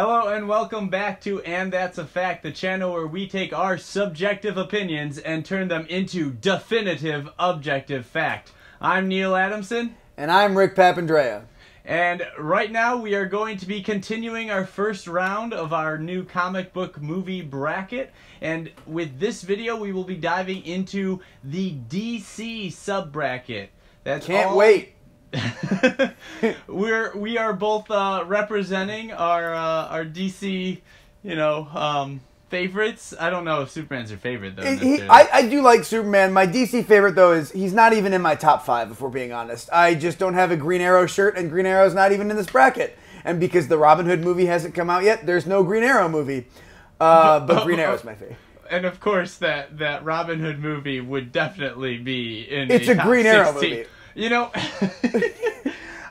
Hello and welcome back to And That's a Fact, the channel where we take our subjective opinions and turn them into definitive, objective fact. I'm Neil Adamson. And I'm Rick Papandrea. And right now we are going to be continuing our first round of our new comic book movie bracket. And with this video we will be diving into the DC sub-bracket. Can't wait. we are both representing our DC, favorites. I don't know if Superman's your favorite though. I do like Superman. My DC favorite though is he's not even in my top 5 if we're being honest. I just don't have a Green Arrow shirt, and Green Arrow's not even in this bracket. And because the Robin Hood movie hasn't come out yet, there's no Green Arrow movie. But Green Arrow's my favorite. And of course that Robin Hood movie would definitely be in. It's a Green Arrow movie.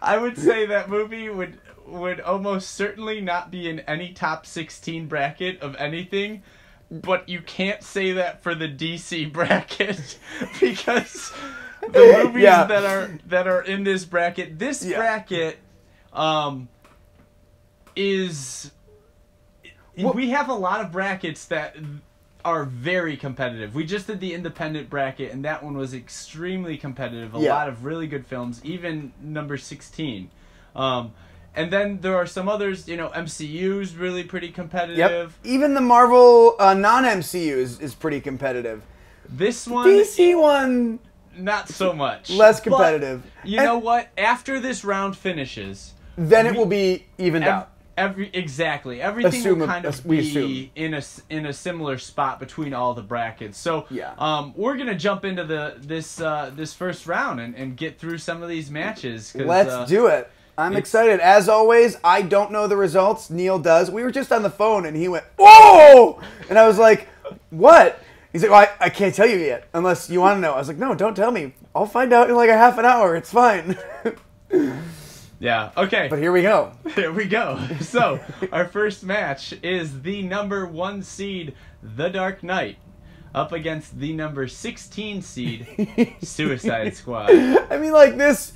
I would say that movie would almost certainly not be in any top 16 bracket of anything, but you can't say that for the DC bracket because the movies that are in this bracket, bracket is we have a lot of brackets that are very competitive. We just did the independent bracket, and that one was extremely competitive. A lot of really good films, even number 16. And then there are some others, MCU's really pretty competitive. Yep. Even the Marvel non-MCU is pretty competitive. This one... DC one... Not so much. Less competitive. But you know what? After this round finishes... Then it will be evened out. Everything will kind of be in a similar spot between all the brackets. So we're gonna jump into this first round and get through some of these matches. Let's do it. I'm excited. As always, I don't know the results. Neil does. We were just on the phone and he went, "Oh!" And I was like, "What?" He's like, "Well, I can't tell you yet unless you want to know." I was like, "No, don't tell me. I'll find out in like a half an hour. It's fine." Yeah, okay. But here we go. Here we go. So, our first match is the number 1 seed, The Dark Knight, up against the number 16 seed, Suicide Squad. I mean, like this,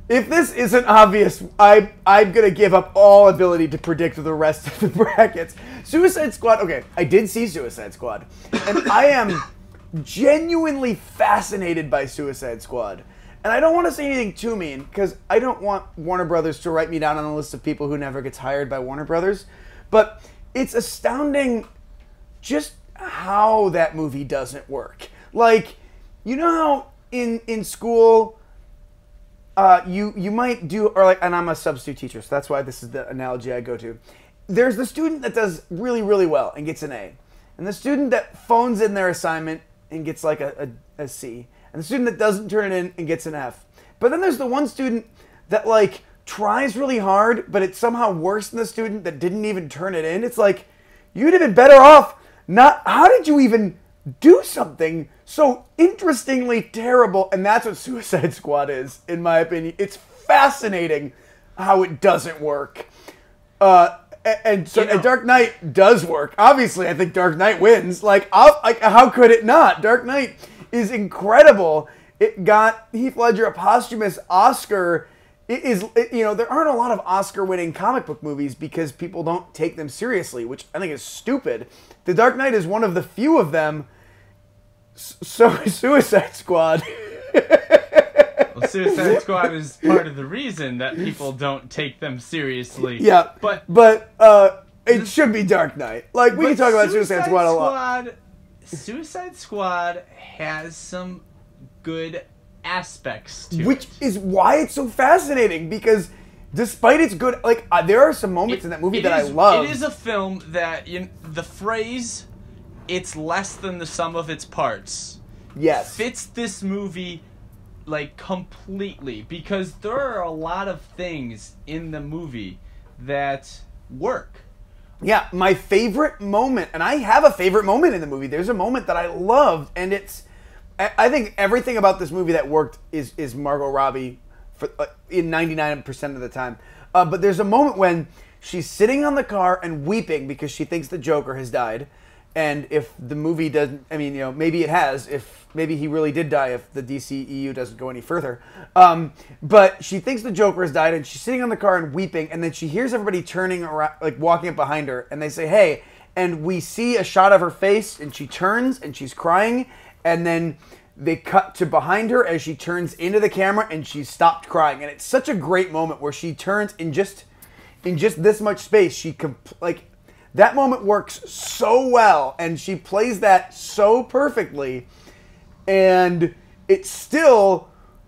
if this isn't obvious, I'm going to give up all ability to predict the rest of the brackets. Suicide Squad, okay, I did see Suicide Squad, and I am genuinely fascinated by Suicide Squad. And I don't want to say anything too mean, because I don't want Warner Brothers to write me down on a list of people who never gets hired by Warner Brothers. But it's astounding just how that movie doesn't work. Like, you know how in school you might do, or like, and I'm a substitute teacher, so that's why this is the analogy I go to. There's the student that does really, really well and gets an A. And the student that phones in their assignment and gets like a C. And the student that doesn't turn it in and gets an F. But then there's the one student that like tries really hard, but it's somehow worse than the student that didn't even turn it in. It's like, you'd have been better off not... How did you even do something so interestingly terrible? And that's what Suicide Squad is, in my opinion. It's fascinating how it doesn't work. And Dark Knight does work. Obviously, I think Dark Knight wins. Like, how could it not? Dark Knight is incredible. It got Heath Ledger a posthumous Oscar. There aren't a lot of Oscar-winning comic book movies because people don't take them seriously, which I think is stupid. The Dark Knight is one of the few of them. So Suicide Squad. Well, Suicide Squad is part of the reason that people don't take them seriously. Yeah, but it should be Dark Knight. Like, we can talk about Suicide Squad a lot. Suicide Squad has some good aspects to it. Which is why it's so fascinating, because despite its good... Like, there are some moments in that movie that I love. It is a film that, the phrase, "it's less than the sum of its parts," fits this movie, like, completely. Because there are a lot of things in the movie that work. Yeah, my favorite moment, and I have a favorite moment in the movie. There's a moment that I loved, and I think everything about this movie that worked is Margot Robbie in 99% of the time. But there's a moment when she's sitting on the car and weeping because she thinks the Joker has died, And if the movie doesn't, I mean, you know, maybe it has. If maybe he really did die if the DCEU doesn't go any further. But she thinks the Joker has died, and she's sitting on the car and weeping. And then she hears everybody turning around, like walking up behind her, and they say, "Hey!" And we see a shot of her face, and she turns, and she's crying, and then they cut to behind her as she turns into the camera, and she's stopped crying. And it's such a great moment where she turns in just this much space. Like that moment works so well, and she plays that so perfectly, and it still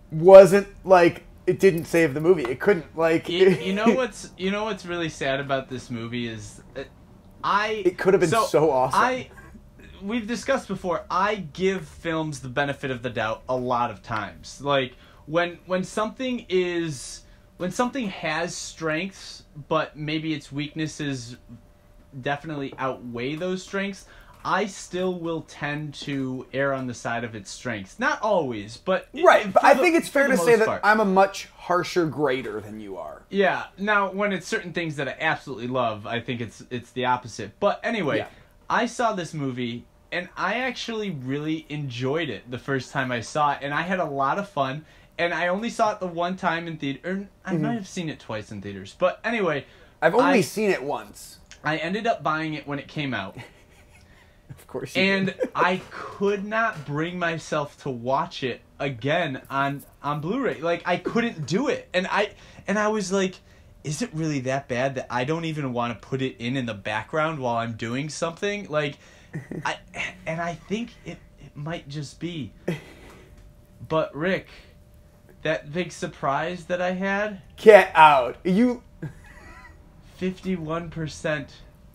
wasn't like it didn't save the movie. It couldn't like. You know what's really sad about this movie is it could have been so awesome. We've discussed before, I give films the benefit of the doubt a lot of times. Like when something has strengths, but maybe its weaknesses definitely outweigh those strengths, I still will tend to err on the side of its strengths. Not always, but right. But I think it's fair to say that I'm a much harsher grader than you are. Yeah. Now, when it's certain things that I absolutely love, I think it's the opposite. But anyway. Yeah. I saw this movie, and I actually really enjoyed it the first time I saw it, and I had a lot of fun, and I only saw it the one time in theater. I might have seen it twice in theaters, but anyway. I've only seen it once. I ended up buying it when it came out. Of course you did. And I could not bring myself to watch it again on Blu-ray. Like, I couldn't do it. And I was like, is it really that bad that I don't even want to put it in the background while I'm doing something? Like, I think it might just be. But Rick, that big surprise that I had. Get out! 51%.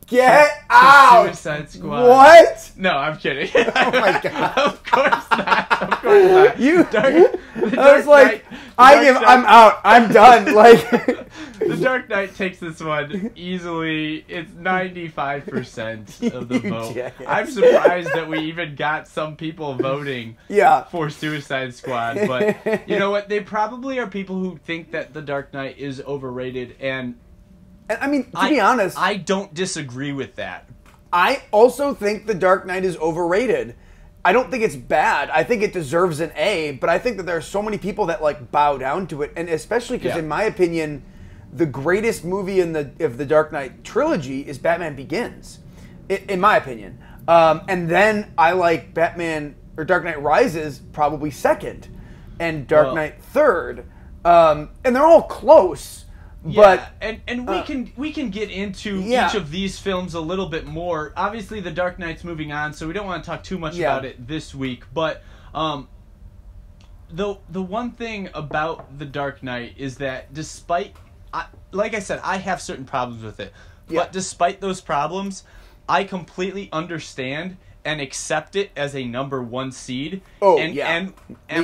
Get out! Suicide Squad. What? No, I'm kidding. Oh my god! Of course not. Of course not. I was like, I'm out. I'm done. Like. The Dark Knight takes this one easily. It's 95% of the vote. Jackass. I'm surprised that we even got some people voting for Suicide Squad. But you know what? They probably are people who think that The Dark Knight is overrated. And I mean, to be honest, I don't disagree with that. I also think The Dark Knight is overrated. I don't think it's bad. I think it deserves an A, but I think that there are so many people that like bow down to it, and especially because, in my opinion, the greatest movie of the Dark Knight trilogy is Batman Begins, in my opinion. And then I like Dark Knight Rises probably second, and Dark Knight third. And they're all close. But and we can get into each of these films a little bit more. Obviously, The Dark Knight's moving on, so we don't want to talk too much about it this week. But the one thing about The Dark Knight is that despite, like I said, I have certain problems with it. But despite those problems, I completely understand and accept it as a number 1 seed. Me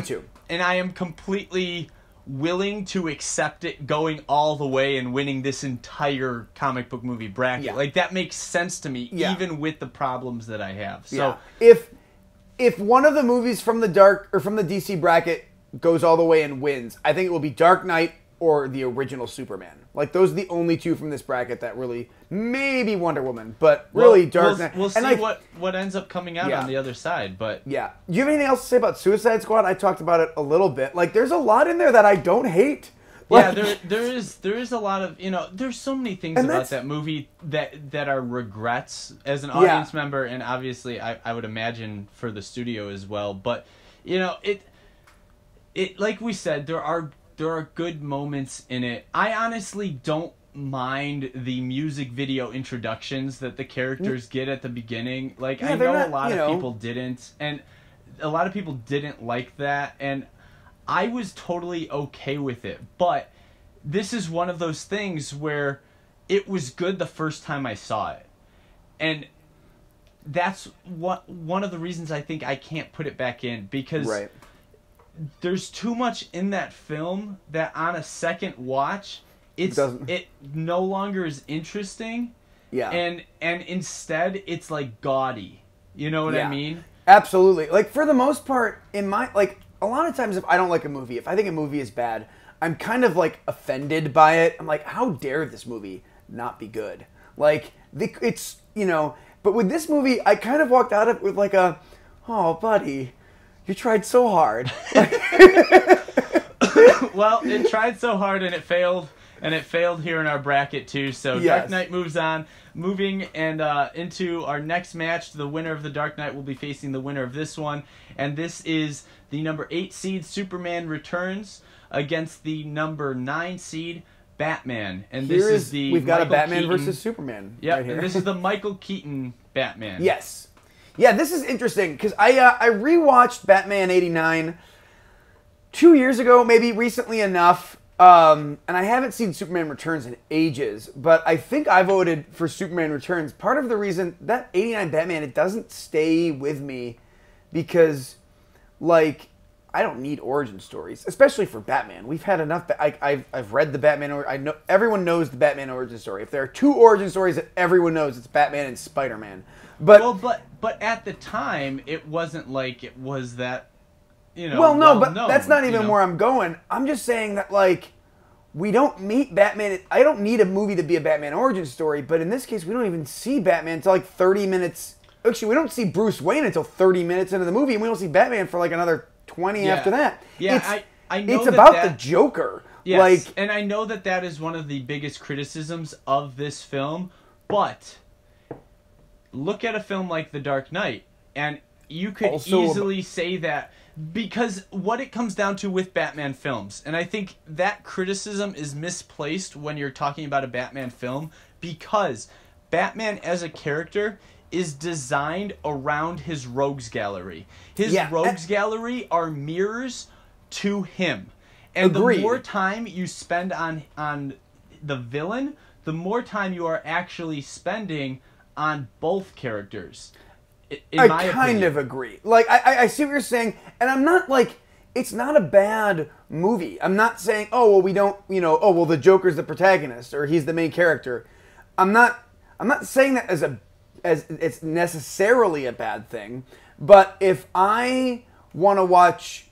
too. And I am completely willing to accept it going all the way and winning this entire comic book movie bracket. Like, that makes sense to me, even with the problems that I have. So if one of the movies from the DC bracket goes all the way and wins, I think it will be Dark Knight or the original Superman. Like, those are the only two from this bracket that really, maybe Wonder Woman, but really Dark Knight. We'll see what ends up coming out on the other side, but... Yeah. Do you have anything else to say about Suicide Squad? I talked about it a little bit. Like, there's a lot in there that I don't hate. Like, there is a lot of, there's so many things about that movie that are regrets as an audience member, and obviously I would imagine for the studio as well, but, it like we said, there are good moments in it. I honestly don't mind the music video introductions that the characters get at the beginning. Like, I know a lot of people didn't, and a lot of people didn't like that, and I was totally okay with it. But this is one of those things where it was good the first time I saw it. And that's one of the reasons I think I can't put it back in, because there's too much in that film that on a second watch, it no longer is interesting. Yeah. And instead it's like gaudy. You know what I mean? Absolutely. Like, for the most part, a lot of times if I don't like a movie, if I think a movie is bad, I'm kind of like offended by it. I'm like, how dare this movie not be good? Like, but But with this movie, I kind of walked out of it with like a, oh, buddy, you tried so hard. Well, it tried so hard and it failed. And it failed here in our bracket, too. So Yes. Dark Knight moves on. Moving and into our next match, the winner of the Dark Knight will be facing the winner of this one. And this is the number 8 seed, Superman Returns, against the number 9 seed, Batman. And this is the we've got Michael a Batman Keaton. versus Superman. Yep, right here. and this is the Michael Keaton Batman. Yes. Yeah, this is interesting because I rewatched Batman '89 2 years ago, maybe recently enough. And I haven't seen Superman Returns in ages, but I think I voted for Superman Returns. Part of the reason that '89 Batman, it doesn't stay with me because, like, I don't need origin stories, especially for Batman. We've had enough. I've read the Batman. I know everyone knows the Batman origin story. If there are 2 origin stories that everyone knows, it's Batman and Spider-Man. But but at the time, it wasn't like it was that. Well, no, but known, that's not even where I'm going. I'm just saying that, like, we don't meet Batman. I don't need a movie to be a Batman origin story, but in this case, we don't even see Batman until like 30 minutes. Actually, we don't see Bruce Wayne until 30 minutes into the movie, and we don't see Batman for like another 20 after that. Yeah, I know it's about the Joker. Yes, like, and I know that is one of the biggest criticisms of this film, but look at a film like The Dark Knight, and you could easily say that. Because what it comes down to with Batman films, and I think that criticism is misplaced when you're talking about a Batman film, because Batman as a character is designed around his rogues gallery. His rogues gallery are mirrors to him. And Agreed. The more time you spend on the villain, the more time you are actually spending on both characters. I kind of agree. Like, I see what you're saying, and I'm not like, it's not a bad movie. I'm not saying, oh, well, we don't, oh, well, the Joker's the protagonist, or he's the main character. I'm not saying that as it's necessarily a bad thing, but if I want to watch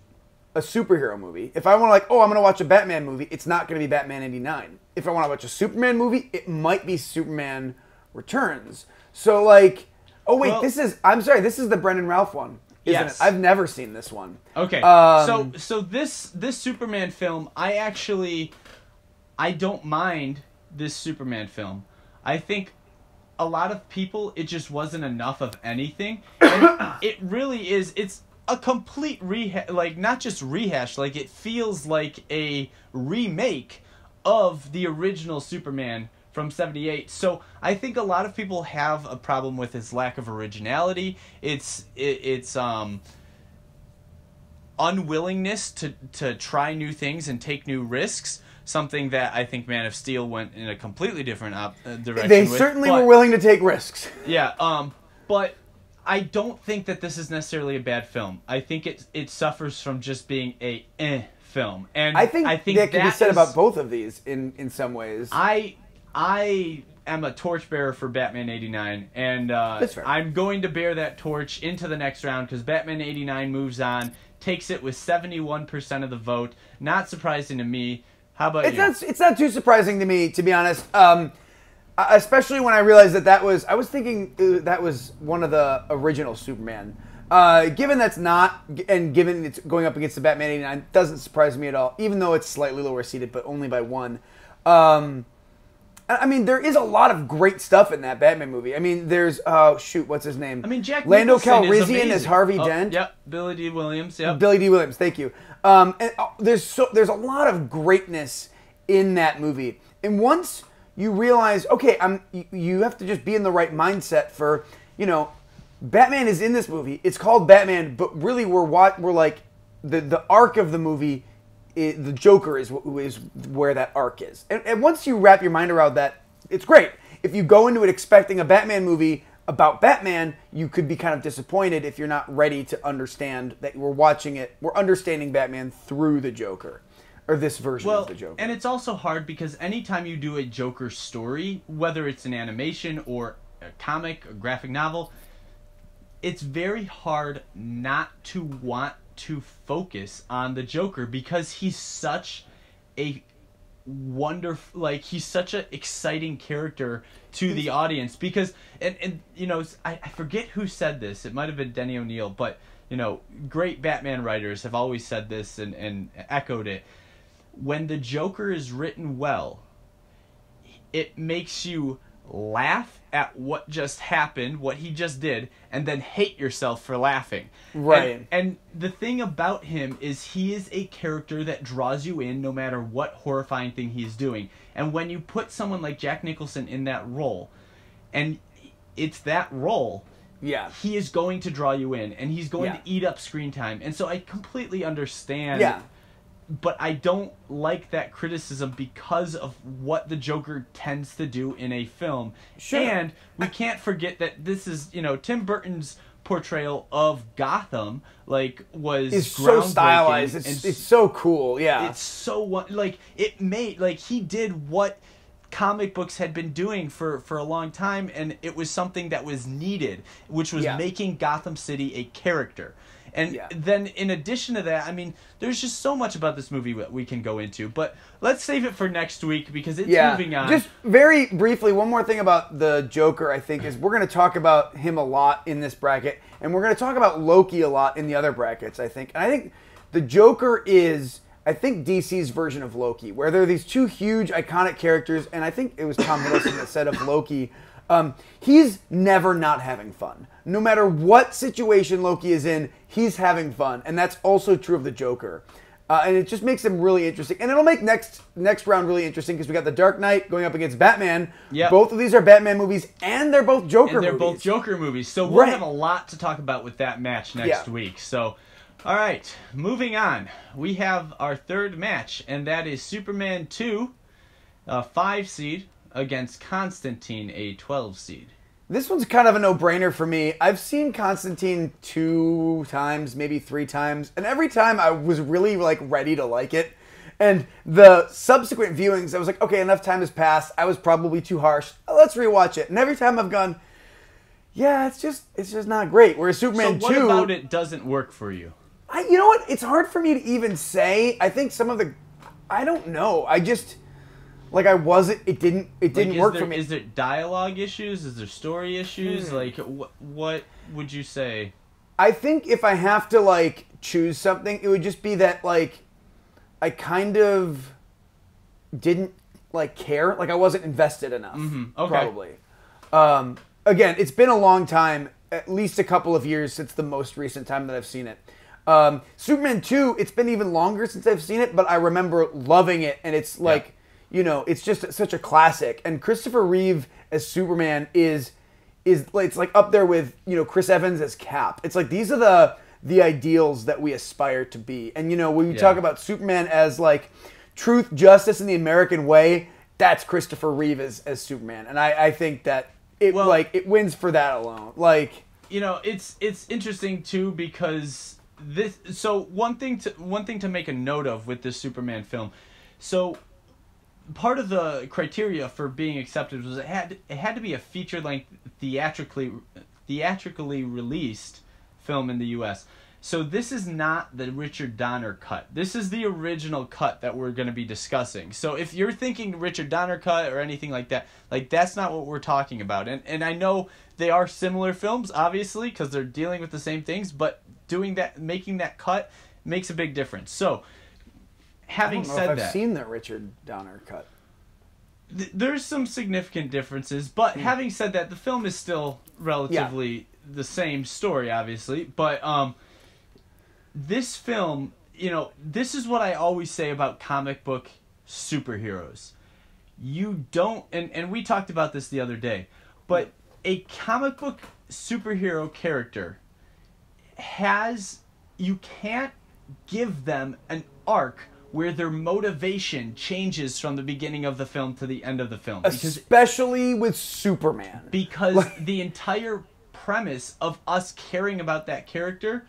a superhero movie, if I want to I'm going to watch a Batman movie, it's not going to be Batman '89. If I want to watch a Superman movie, it might be Superman Returns. So, like... Oh, wait, I'm sorry, this is the Brendan Ralph one, isn't it? I've never seen this one. Okay, so this Superman film, I don't mind this Superman film. I think a lot of people, it just wasn't enough of anything. And it really is, it's a complete rehash, like, not just rehash, like, it feels like a remake of the original Superman from '78. So I think a lot of people have a problem with its lack of originality. It's unwillingness to try new things and take new risks. Something that I think Man of Steel went in a completely different direction. They certainly were willing to take risks. Yeah. But I don't think that this is necessarily a bad film. I think it suffers from just being a film. And I think that can be said about both of these in some ways. I am a torchbearer for Batman '89, and I'm going to bear that torch into the next round because Batman '89 moves on, takes it with 71% of the vote. Not surprising to me. How about you? It's not too surprising to me, to be honest. Especially when I realized I was thinking that was one of the original Superman. Given that's not, and given it's going up against the Batman '89, doesn't surprise me at all, even though it's slightly lower seated, but only by 1. I mean, there is a lot of great stuff in that Batman movie. I mean, there's what's his name? I mean, Jack Lando Nicholson Calrissian as Harvey Dent. Yep, Billy D. Williams. Yep, Billy D. Williams. Thank you. And there's a lot of greatness in that movie. And once you realize, okay, you have to just be in the right mindset for, Batman is in this movie. It's called Batman, but really we're like the arc of the movie. The Joker is where that arc is. And once you wrap your mind around that, it's great. If you go into it expecting a Batman movie about Batman, you could be kind of disappointed if you're not ready to understand that we're understanding Batman through the Joker. Or this version of the Joker. And it's also hard because anytime you do a Joker story, whether it's an animation or a comic, a graphic novel, it's very hard not to want to focus on the Joker because he's such a wonderful, like he's such an exciting character to the audience because and you know, I forget who said this. It might have been Denny O'Neil, but you know, great Batman writers have always said this and echoed it. When the Joker is written well, it makes you laugh at what just happened, what he just did, and then hate yourself for laughing. Right. And the thing about him is he is a character that draws you in no matter what horrifying thing he's doing. And when you put someone like Jack Nicholson in that role, and it's that role, Yeah. he is going to draw you in, and he's going Yeah. to eat up screen time. And so I completely understand. Yeah. But I don't like that criticism because of what the Joker tends to do in a film. Sure. And we can't forget that this is, you know, Tim Burton's portrayal of Gotham, like, was It's so groundbreaking stylized. and It's so cool. Yeah. it's so, like, it made, like, he did what comic books had been doing for a long time, and it was something that was needed, which was Yeah. making Gotham City a character. And Yeah. then in addition to that, I mean, there's just so much about this movie that we can go into, but let's save it for next week because it's moving on. Just very briefly, one more thing about the Joker, I think, is we're going to talk about him a lot in this bracket, and we're going to talk about Loki a lot in the other brackets, I think. And I think the Joker is, I think, DC's version of Loki, where there are these two huge, iconic characters, and I think it was Tom Hiddleston that said of Loki, he's never not having fun. No matter what situation Loki is in, he's having fun, and that's also true of the Joker. And it just makes him really interesting, and it'll make next round really interesting because we got the Dark Knight going up against Batman. Yep. Both of these are Batman movies, and they're both Joker and they're movies. both Joker movies, so we'll Right. have a lot to talk about with that match next Yeah. week. So, all right, moving on. We have our third match, and that is Superman 2, a 5 seed, against Constantine, a 12 seed. This one's kind of a no-brainer for me. I've seen Constantine 2 times, maybe 3 times, and every time I was really like ready to like it. And the subsequent viewings, I was like, okay, enough time has passed. I was probably too harsh. Let's rewatch it. And every time I've gone, yeah, it's just not great. Whereas Superman So what 2, about it doesn't work for you? you know what? It's hard for me to even say. I think some of the, I don't know. I just. Like it didn't Like, work for me. Is there dialogue issues? Is there story issues? Like, what would you say? I think if I have to like choose something, it would just be that like I kind of didn't like care, like I wasn't invested enough. Okay. Probably. Again, it's been a long time, at least a couple of years since the most recent time that I've seen it. Superman 2, it's been even longer since I've seen it, but I remember loving it, and it's like. Yeah. You know, it's just such a classic. And Christopher Reeve as Superman is it's like up there with, you know, Chris Evans as Cap. It's like these are the ideals that we aspire to be. And you know, when we talk about Superman as like truth, justice, and the American way, that's Christopher Reeve as Superman. And I think that it it wins for that alone. Like, you know, it's interesting too because this. So one thing to make a note of with this Superman film. So part of the criteria for being accepted was it had to be a feature-length theatrically released film in the U.S. So this is not the Richard Donner cut. This is the original cut that we're going to be discussing. So if you're thinking Richard Donner cut or anything like that, like that's not what we're talking about. And I know they are similar films, obviously, because they're dealing with the same things, but making that cut makes a big difference. So having said that, I've seen the Richard Donner cut. There's some significant differences, but having said that, the film is still relatively the same story, obviously. But this film, you know, this is what I always say about comic book superheroes. You don't, and we talked about this the other day, but a comic book superhero character you can't give them an arc where their motivation changes from the beginning of the film to the end of the film. Especially with Superman. Because the entire premise of us caring about that character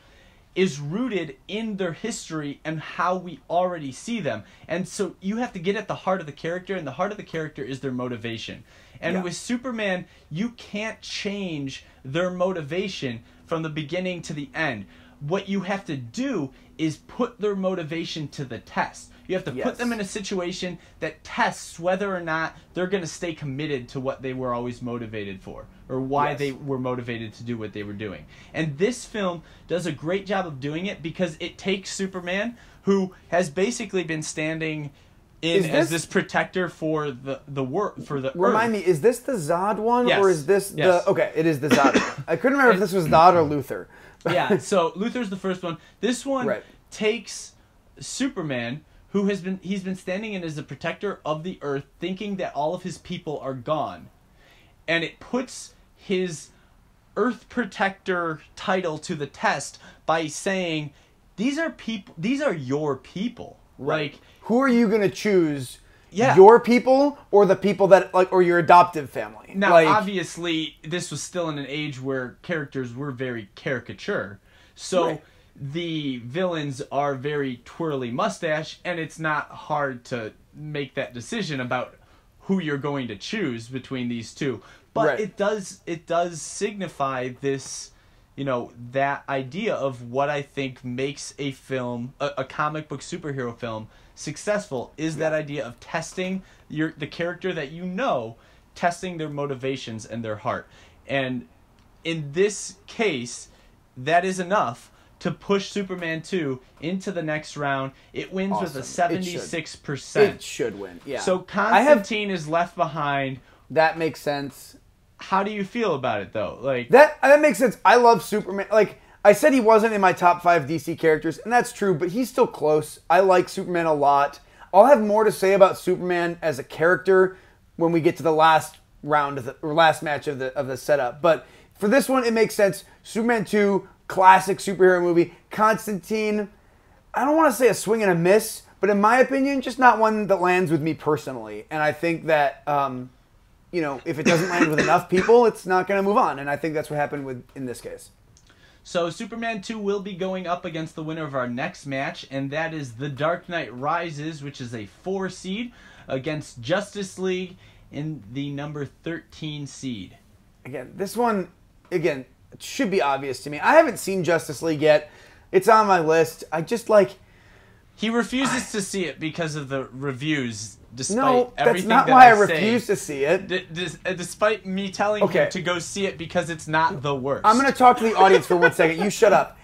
is rooted in their history and how we already see them. And so you have to get at the heart of the character, and the heart of the character is their motivation. And with Superman, you can't change their motivation from the beginning to the end. what you have to do is put their motivation to the test. You have to put them in a situation that tests whether or not they're going to stay committed to what they were always motivated for, or why they were motivated to do what they were doing. And this film does a great job of doing it because it takes Superman, who has basically been standing in as this protector for the world, for the Remind Earth. me, is this the Zod one, Yes. or is this Yes. the... Okay, it is the Zod one. I couldn't remember if this was Zod or Luthor. Yeah, so Luthor's the first one. This one Right. takes Superman, who he's been standing in as a protector of the Earth, thinking that all of his people are gone, and it puts his Earth Protector title to the test by saying, these are your people. Like, who are you gonna choose? Yeah. Your people or the people that or your adoptive family? now, like, obviously, this was still in an age where characters were very caricature, so. Right. The villains are very twirly mustache, and it's not hard to make that decision about who you're going to choose between these two. But it does signify this, that idea of what I think makes a film, a comic book superhero film, successful is that idea of testing the character that testing their motivations and their heart. And in this case, that is enough to push Superman 2 into the next round. It wins with a 76%. It should win, yeah. So Constantine is left behind. That makes sense. How do you feel about it, though? Like that makes sense. I love Superman. Like, I said he wasn't in my top 5 DC characters, and that's true, but he's still close. I like Superman a lot. I'll have more to say about Superman as a character when we get to the last round or last match of the setup. But for this one, it makes sense. Superman 2, classic superhero movie. Constantine, I don't want to say a swing and a miss, but in my opinion, just not one that lands with me personally. And I think that, if it doesn't land with enough people, it's not going to move on. And I think that's what happened in this case. So Superman 2 will be going up against the winner of our next match, and that is The Dark Knight Rises, which is a 4 seed, against Justice League in the number 13 seed. Again, this one, it should be obvious to me. I haven't seen Justice League yet. It's on my list. I just He refuses to see it because of the reviews, despite no, everything that's not that why I say. refuse to see it. Despite me telling him to go see it because it's not the worst. I'm going to talk to the audience for 1 second. You shut up.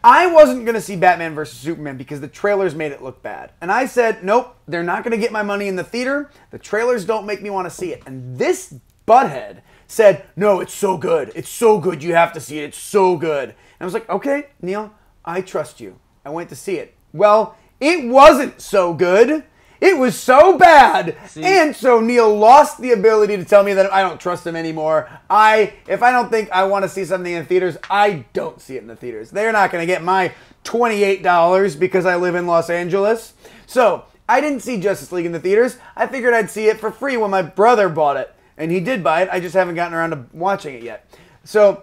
I wasn't going to see Batman vs. Superman because the trailers made it look bad. And I said, nope, they're not going to get my money in the theater. The trailers don't make me want to see it. And this butthead said, no, it's so good. It's so good. You have to see it. It's so good. And I was like, okay, Neil, I trust you. I went to see it. Well, it wasn't so good. It was so bad. See? And so Neil lost the ability to tell me that I don't trust him anymore. If I don't think I want to see something in theaters, I don't see it in the theaters. They're not going to get my $28 because I live in Los Angeles. So I didn't see Justice League in the theaters. I figured I'd see it for free when my brother bought it. And he did buy it. I just haven't gotten around to watching it yet. So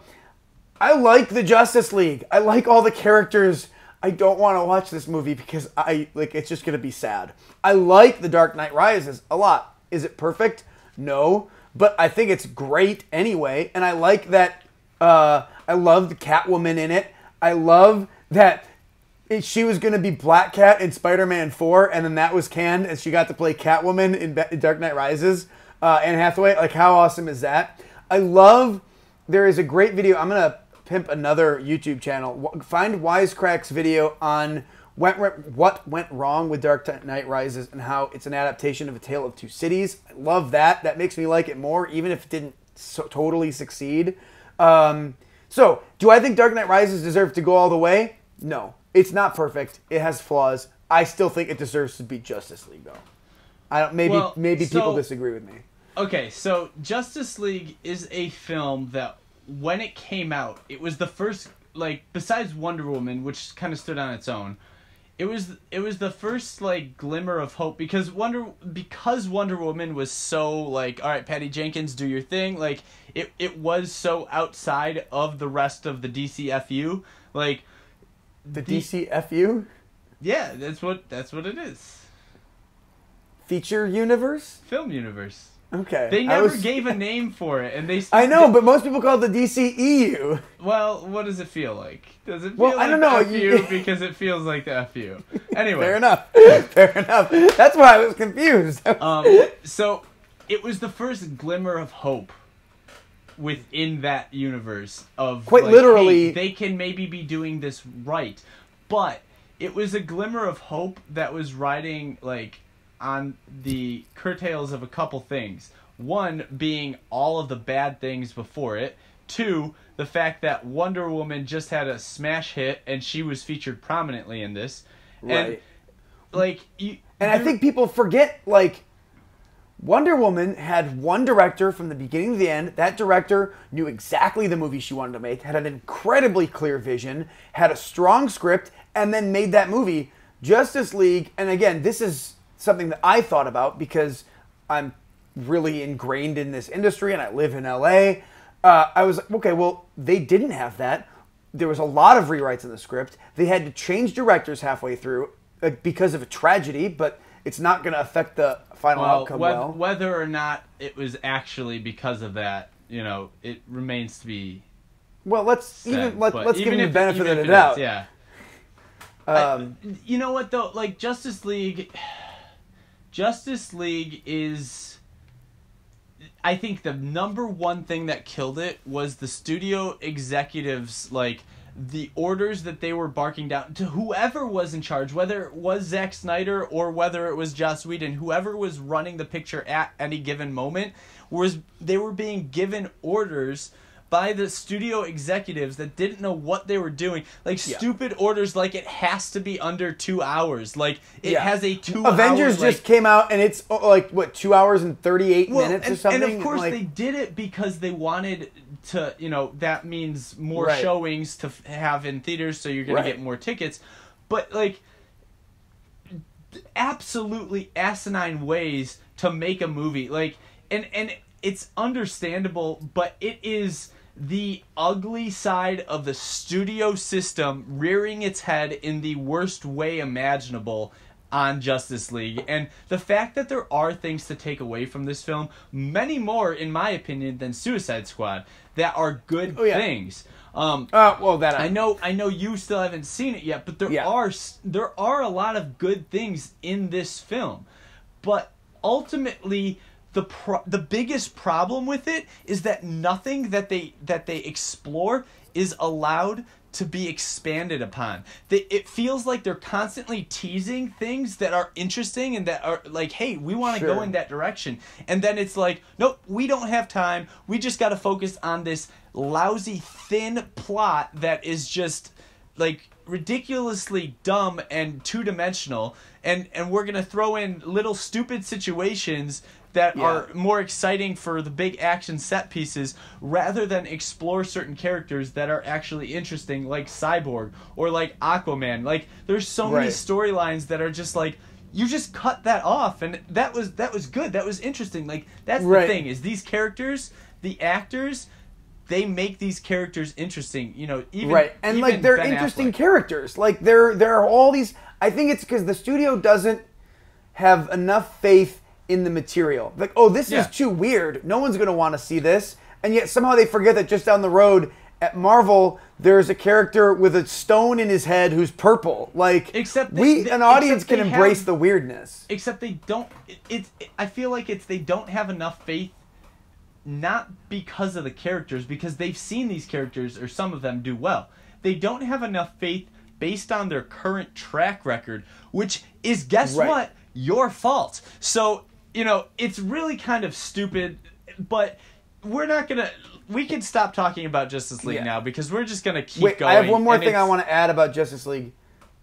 I like the Justice League. I like all the characters. I don't want to watch this movie because it's just going to be sad. I like The Dark Knight Rises a lot. Is it perfect? No. But I think it's great anyway. And I like that I love the Catwoman in it. I love that she was going to be Black Cat in Spider-Man 4, and then that was canned, and she got to play Catwoman in Dark Knight Rises. Anne Hathaway. Like, how awesome is that? I love... There is a great video. I'm going to pimp another YouTube channel. Find Wisecrack's video on what went wrong with Dark Knight Rises and how it's an adaptation of A Tale of Two Cities. I love that. That makes me like it more, even if it didn't totally succeed. So, do I think Dark Knight Rises deserves to go all the way? No. It's not perfect. It has flaws. I still think it deserves to beat Justice League, though. Maybe people disagree with me. Okay, so Justice League is a film that when it came out, it was the first, besides Wonder Woman, which kind of stood on its own, it was the first, glimmer of hope, because Wonder Woman was so, all right, Patty Jenkins, do your thing, it was so outside of the rest of the DCFU, The DCFU? Yeah, that's what it is. Feature universe? Film universe. Okay. They never gave a name for it, and they. I know, but most people call it the DCEU. Well, what does it feel like? Does it feel Well, like I don't know. the FU because it feels like the FU? Anyway. Fair enough. Fair enough. That's why I was confused. So it was the first glimmer of hope within that universe of quite like, literally hey, they can maybe be doing this right, but it was a glimmer of hope that was riding like on the curtails of a couple things. One being all of the bad things before it. Two, the fact that Wonder Woman just had a smash hit and she was featured prominently in this. Right. And like I think people forget, like, Wonder Woman had one director from the beginning to the end. That director knew exactly the movie she wanted to make, had an incredibly clear vision, had a strong script, and then made that movie. Justice League, and again, this is something that I thought about because I'm really ingrained in this industry and I live in LA. I was like, okay, well, they didn't have that. There was a lot of rewrites in the script. They had to change directors halfway through because of a tragedy, but it's not going to affect the final outcome well. Whether or not it was actually because of that, you know, it remains to be. Well, let's said, let's give him the benefit of the doubt. Yeah. You know what though? Like Justice League is. I think the number one thing that killed it was the studio executives, like the orders that they were barking down to whoever was in charge, whether it was Zack Snyder or whether it was Joss Whedon, whoever was running the picture at any given moment, they were being given orders by the studio executives that didn't know what they were doing. Like, stupid orders like it has to be under 2 hours. Like, it has a 2 hour... Avengers just came out, and it's, like, what, 2 hours and 38 minutes or something? And, of course, like, they did it because they wanted to, you know, that means more showings to have in theaters, so you're going to get more tickets. But, like, absolutely asinine ways to make a movie. Like, and it's understandable, but it is the ugly side of the studio system rearing its head in the worst way imaginable on Justice League. And the fact that there are things to take away from this film, many more, in my opinion, than Suicide Squad, that are good things. I know you still haven't seen it yet, but there are a lot of good things in this film. But ultimately, the biggest problem with it is that nothing that they explore is allowed to be expanded upon. It feels like they're constantly teasing things that are interesting and that are like, hey, we want to go in that direction. And then it's like, nope, we don't have time. We just got to focus on this lousy, thin plot that is just like ridiculously dumb and two-dimensional. And we're going to throw in little stupid situations that are more exciting for the big action set pieces rather than explore certain characters that are actually interesting, like Cyborg or like Aquaman. Like, there's so many storylines that are just like, you just cut that off, and that was good. That was interesting. Like, that's the thing, is these characters, the actors, they make these characters interesting. You know, and like they're Ben interesting Affleck. characters. Like there are all these. I think it's because the studio doesn't have enough faith in the material. Like, oh, this is too weird. No one's gonna want to see this, and yet somehow they forget that just down the road at Marvel, there's a character with a stone in his head who's purple. Like, an audience can embrace the weirdness. Except they don't. I feel like they don't have enough faith. Not because of the characters, because they've seen these characters, or some of them, do well. They don't have enough faith based on their current track record, which is, guess what? Your fault. So, you know, it's really kind of stupid, but we're not going to... We can stop talking about Justice League now, because we're just going to keep going. I have one more thing I want to add about Justice League.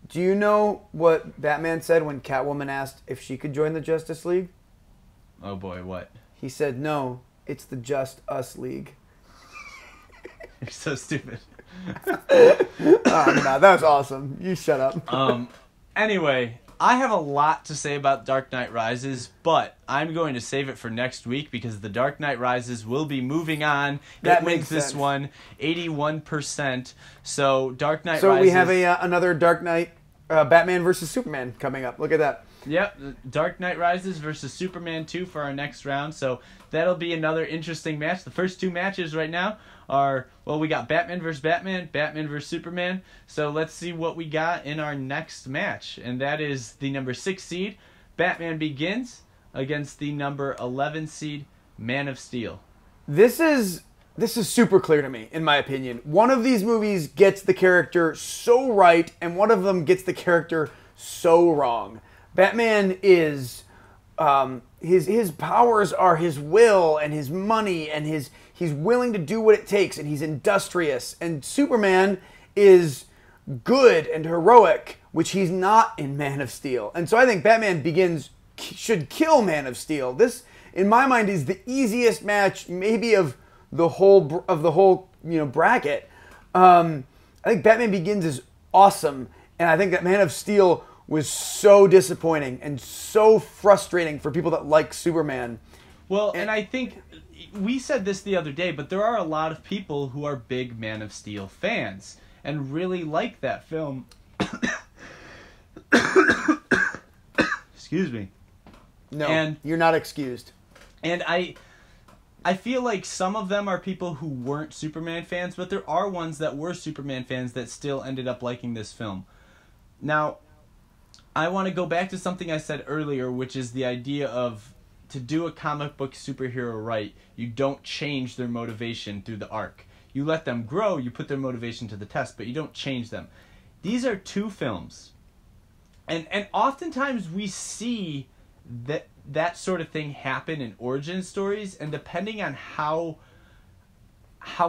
Do you know what Batman said when Catwoman asked if she could join the Justice League? Oh boy, what? He said, no, it's the Just Us League. You're so stupid. No, that was awesome. You shut up. Anyway, I have a lot to say about Dark Knight Rises, but I'm going to save it for next week because The Dark Knight Rises will be moving on. That it makes wins this sense. one, 81%. So Dark Knight Rises... So we have another Dark Knight, Batman versus Superman coming up. Look at that. Yep, Dark Knight Rises versus Superman 2 for our next round. So that'll be another interesting match. The first two matches right now are, well, we got Batman versus Batman, Batman versus Superman. So let's see what we got in our next match. And that is the number 6 seed, Batman Begins, against the number 11 seed, Man of Steel. This is super clear to me, in my opinion. One of these movies gets the character so right, and one of them gets the character so wrong. Batman is his powers are his will and his money, and he's willing to do what it takes, and he's industrious. And Superman is good and heroic, which he's not in Man of Steel. And so I think Batman Begins should kill Man of Steel. This, in my mind, is the easiest match maybe of the whole bracket. I think Batman Begins is awesome, and I think that Man of Steel was so disappointing and so frustrating for people that like Superman. Well, and I think we said this the other day, but there are a lot of people who are big Man of Steel fans and really like that film. Excuse me. No, and you're not excused. And I feel like some of them are people who weren't Superman fans, but there are ones that were Superman fans that still ended up liking this film. Now, I want to go back to something I said earlier, which is the idea of, to do a comic book superhero right, you don't change their motivation through the arc. You let them grow, you put their motivation to the test, but you don't change them. These are two films. And oftentimes we see that sort of thing happen in origin stories, and depending on how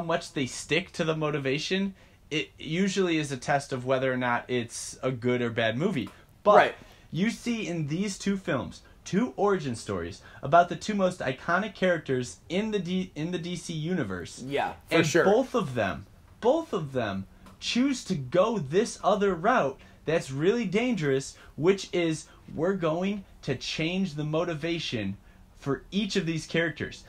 much they stick to the motivation, it usually is a test of whether or not it's a good or bad movie. But you see in these two films, two origin stories about the two most iconic characters in the DC universe. Yeah, for sure. And both of them choose to go this other route that's really dangerous, which is, we're going to change the motivation for each of these characters.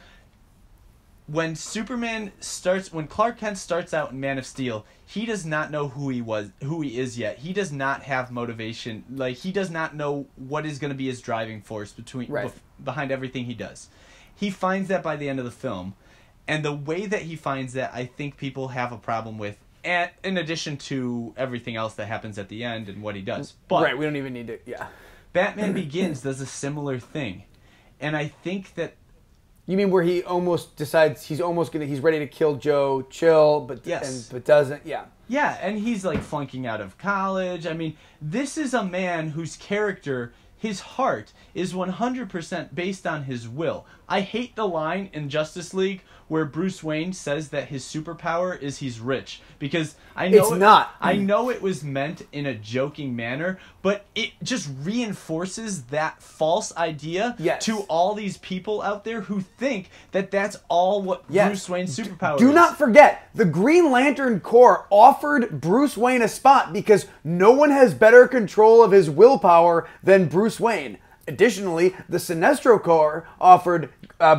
When Clark Kent starts out in Man of Steel, he does not know who he is yet. He does not have motivation. Like, he does not know what is going to be his driving force behind everything he does. He finds that by the end of the film, and the way that he finds that, I think people have a problem with, and in addition to everything else that happens at the end and what he does. But we don't even need to. Yeah, Batman Begins does a similar thing, and I think that. You mean where he almost decides he's ready to kill Joe Chill, but doesn't? Yeah. Yeah, and he's like flunking out of college. I mean, this is a man whose character, his heart, is 100% based on his will. I hate the line in Justice League where Bruce Wayne says that his superpower is he's rich, because I know it's not. I know it was meant in a joking manner, but it just reinforces that false idea to all these people out there who think that that's all what Bruce Wayne's superpower is. Do not forget, the Green Lantern Corps offered Bruce Wayne a spot because no one has better control of his willpower than Bruce Wayne. Additionally, the Sinestro Corps offered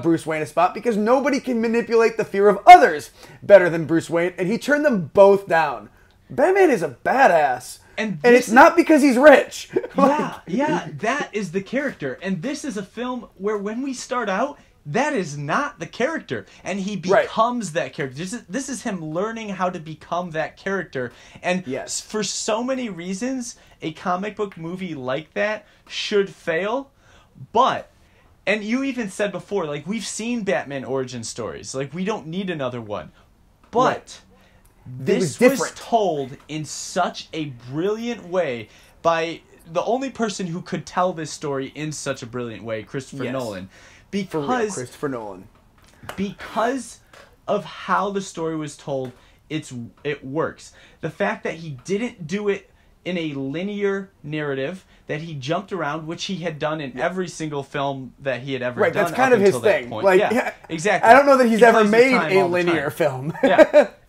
Bruce Wayne a spot because nobody can manipulate the fear of others better than Bruce Wayne, and he turned them both down. Batman is a badass. And it's not because he's rich. That is the character. And this is a film where when we start out, that is not the character. And he becomes that character. This is him learning how to become that character. And for so many reasons, a comic book movie like that should fail. But, and you even said before, like, we've seen Batman origin stories. Like, we don't need another one. But this was told in such a brilliant way by the only person who could tell this story in such a brilliant way, Christopher Nolan. Christopher Nolan. Because of how the story was told, it works. The fact that he didn't do it in a linear narrative, that he jumped around, which he had done in every single film that he had ever done. That's kind of his thing. Like, exactly. I don't know that he's ever made a linear film.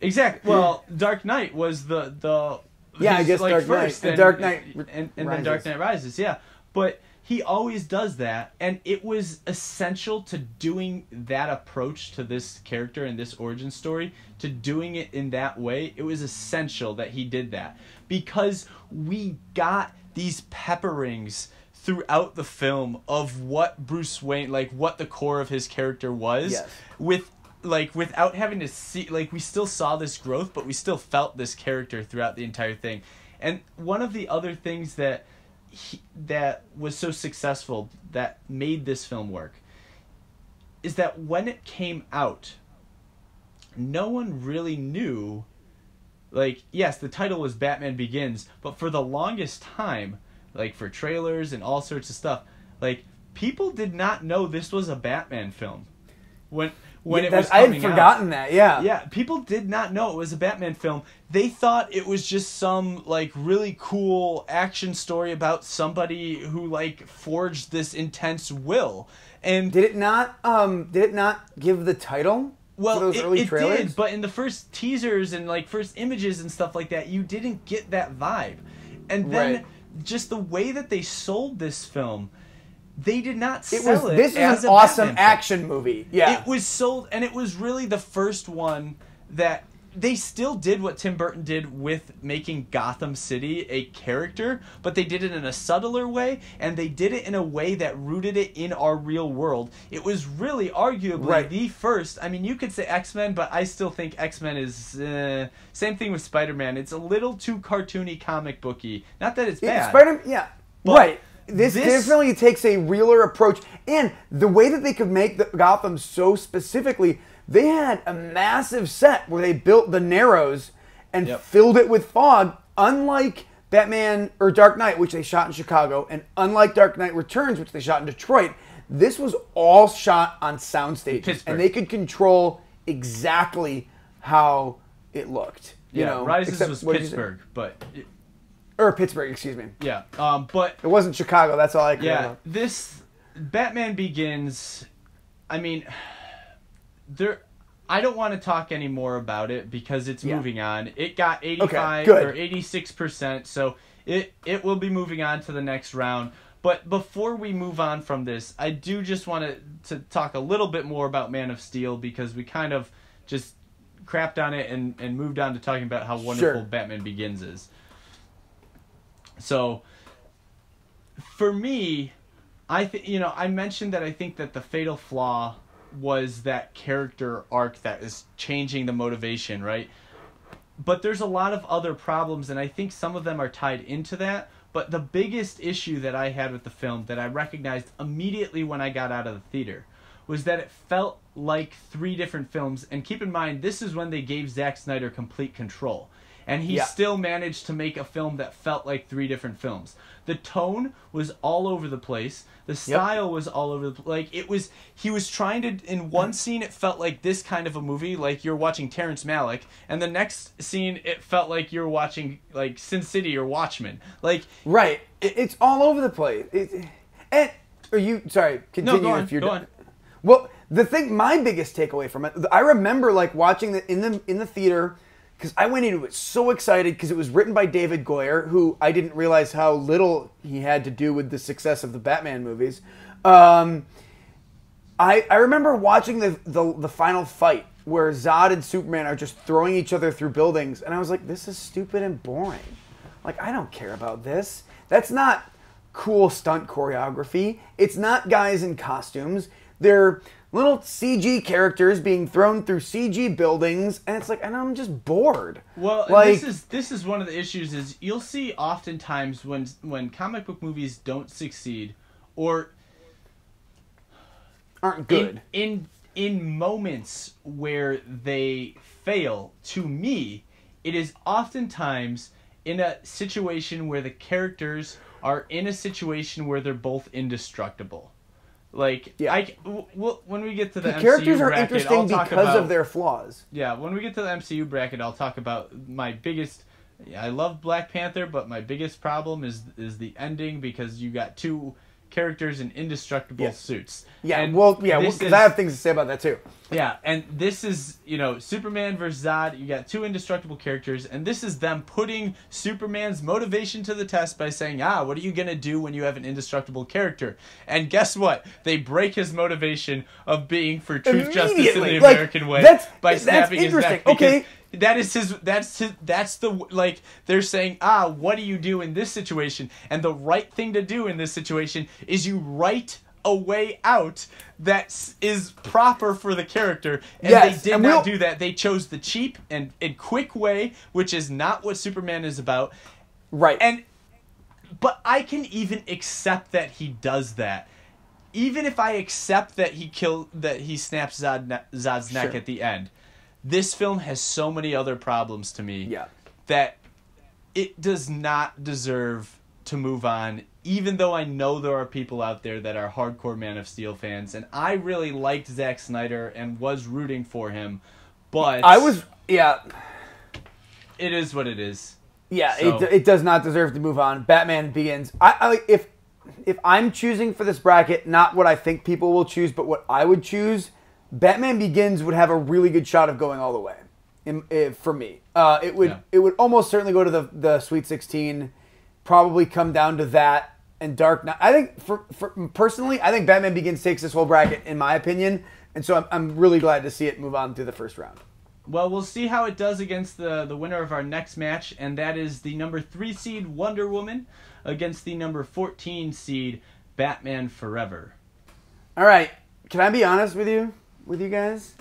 Exactly. Well, Dark Knight was the I guess like, Dark Knight and Dark Knight and then Dark Knight Rises. Yeah, but he always does that, and it was essential to doing that approach to this character and this origin story, to doing it in that way. It was essential that he did that, because we got these pepperings throughout the film of what Bruce Wayne, like what the core of his character was, Yes. without having to see, like, we still saw this growth, but we still felt this character throughout the entire thing. And one of the other things that that was so successful that made this film work is that when it came out, no one really knew, like, yes, the title was Batman Begins, but for the longest time, like, for trailers and all sorts of stuff, like, people did not know this was a Batman film. When it was coming I had forgotten that, yeah. Yeah, people did not know it was a Batman film. They thought it was just some, like, really cool action story about somebody who, like, forged this intense will. And Did it not give the title? well, for those early it trailers? did, but in the first teasers and, like, first images and stuff like that, you didn't get that vibe. And then Right. just the way that they sold this film, they did not sell it This is as an a awesome Batman film. action movie. Yeah. It was sold, and it was really the first one that they still did what Tim Burton did with making Gotham City a character, but they did it in a subtler way, and they did it in a way that rooted it in our real world. It was really arguably the first. I mean, you could say X-Men, but I still think X-Men is same thing with Spider-Man. It's a little too cartoony, comic booky. Not that it's bad. Spider-Man, yeah. But Right. This definitely takes a realer approach. And the way that they could make the Gotham so specifically, they had a massive set where they built the Narrows and filled it with fog, unlike Batman or Dark Knight, which they shot in Chicago, and unlike Dark Knight Returns, which they shot in Detroit. This was all shot on soundstage, and they could control exactly how it looked. You know, Rises was Pittsburgh, but... Or Pittsburgh, excuse me. Yeah, but... It wasn't Chicago, that's all I could Yeah, know. this Batman Begins, I mean, I don't want to talk any more about it because it's moving on. It got 85 or 86%, so it will be moving on to the next round. But before we move on from this, I do just want to talk a little bit more about Man of Steel because we kind of just crapped on it and moved on to talking about how wonderful Batman Begins is. So, for me, I mentioned that I think that the fatal flaw was that character arc that is changing the motivation, right? But there's a lot of other problems, and I think some of them are tied into that. But the biggest issue that I had with the film that I recognized immediately when I got out of the theater was that it felt like 3 different films. And keep in mind, this is when they gave Zack Snyder complete control. And he still managed to make a film that felt like 3 different films. The tone was all over the place. The style was all over the place. Like, he was trying to, in one scene, it felt like this kind of a movie, like you're watching Terrence Malick. And the next scene, it felt like you're watching, like, Sin City or Watchmen. Like... Right. It's all over the place. Sorry, continue if you're go on. Well, my biggest takeaway from it, I remember, like, watching it in the theater... Because I went into it so excited because it was written by David Goyer, who I didn't realize how little he had to do with the success of the Batman movies. I remember watching the final fight where Zod and Superman are just throwing each other through buildings, and I was like, this is stupid and boring. Like, I don't care about this. That's not cool stunt choreography. It's not guys in costumes. They're little CG characters being thrown through CG buildings, and it's like, and I'm just bored. Well, like, this is one of the issues is you'll see oftentimes when comic book movies don't succeed or aren't good in moments where they fail. To me, it is oftentimes in a situation where the characters are in a situation where they're both indestructible. Like, when we get to the MCU characters are bracket, interesting because of their flaws. Yeah, when we get to the MCU bracket, I'll talk about my biggest... I love Black Panther, but my biggest problem is the ending because you got 2 characters in indestructible suits. Yeah, because I have things to say about that too. Yeah, and this is, Superman versus Zod. You got 2 indestructible characters, and this is them putting Superman's motivation to the test by saying, what are you going to do when you have an indestructible character? And guess what? They break his motivation of being for truth, justice, in the American way by snapping his neck. Because that is his. That's the like they're saying. What do you do in this situation? And the right thing to do in this situation is you write a way out that is proper for the character, and Yes, they did and not do that. They chose the cheap and quick way, which is not what Superman is about. Right. But I can even accept that he does that. Even if I accept that he snaps Zod's neck at the end, this film has so many other problems to me that it does not deserve to move on, even though I know there are people out there that are hardcore Man of Steel fans, and I really liked Zack Snyder and was rooting for him, but it is what it is. Yeah, so. It does not deserve to move on. Batman Begins. If I'm choosing for this bracket, not what I think people will choose, but what I would choose, Batman Begins would have a really good shot of going all the way. For me, it would almost certainly go to the Sweet 16. Probably come down to that and Dark Knight. I think for personally, I think Batman Begins takes this whole bracket in my opinion, and so I'm really glad to see it move on through the first round. Well, we'll see how it does against the winner of our next match, and that is the number 3 seed Wonder Woman against the number 14 seed Batman Forever. All right, can I be honest with you guys?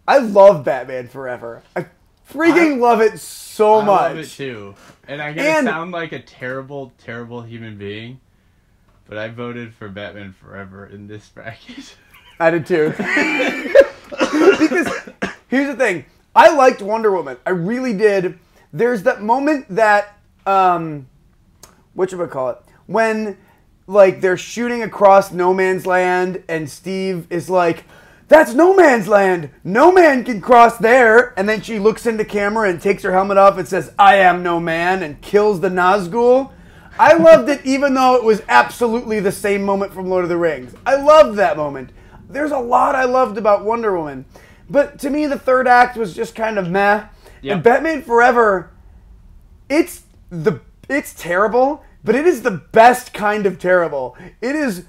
I love Batman Forever. I freaking love it so much. I love it too. And I'm going to sound like a terrible, terrible human being, but I voted for Batman Forever in this bracket. I did too. Because here's the thing. I liked Wonder Woman. I really did. There's that moment that, whatchamacallit, when like they're shooting across no man's land and Steve is like, that's no man's land. No man can cross there. And then she looks into camera and takes her helmet off and says, I am no man, and kills the Nazgul. I loved it even though it was absolutely the same moment from Lord of the Rings. I loved that moment. There's a lot I loved about Wonder Woman. But to me, the third act was just kind of meh. Yep. And Batman Forever, it's terrible, but it is the best kind of terrible. It is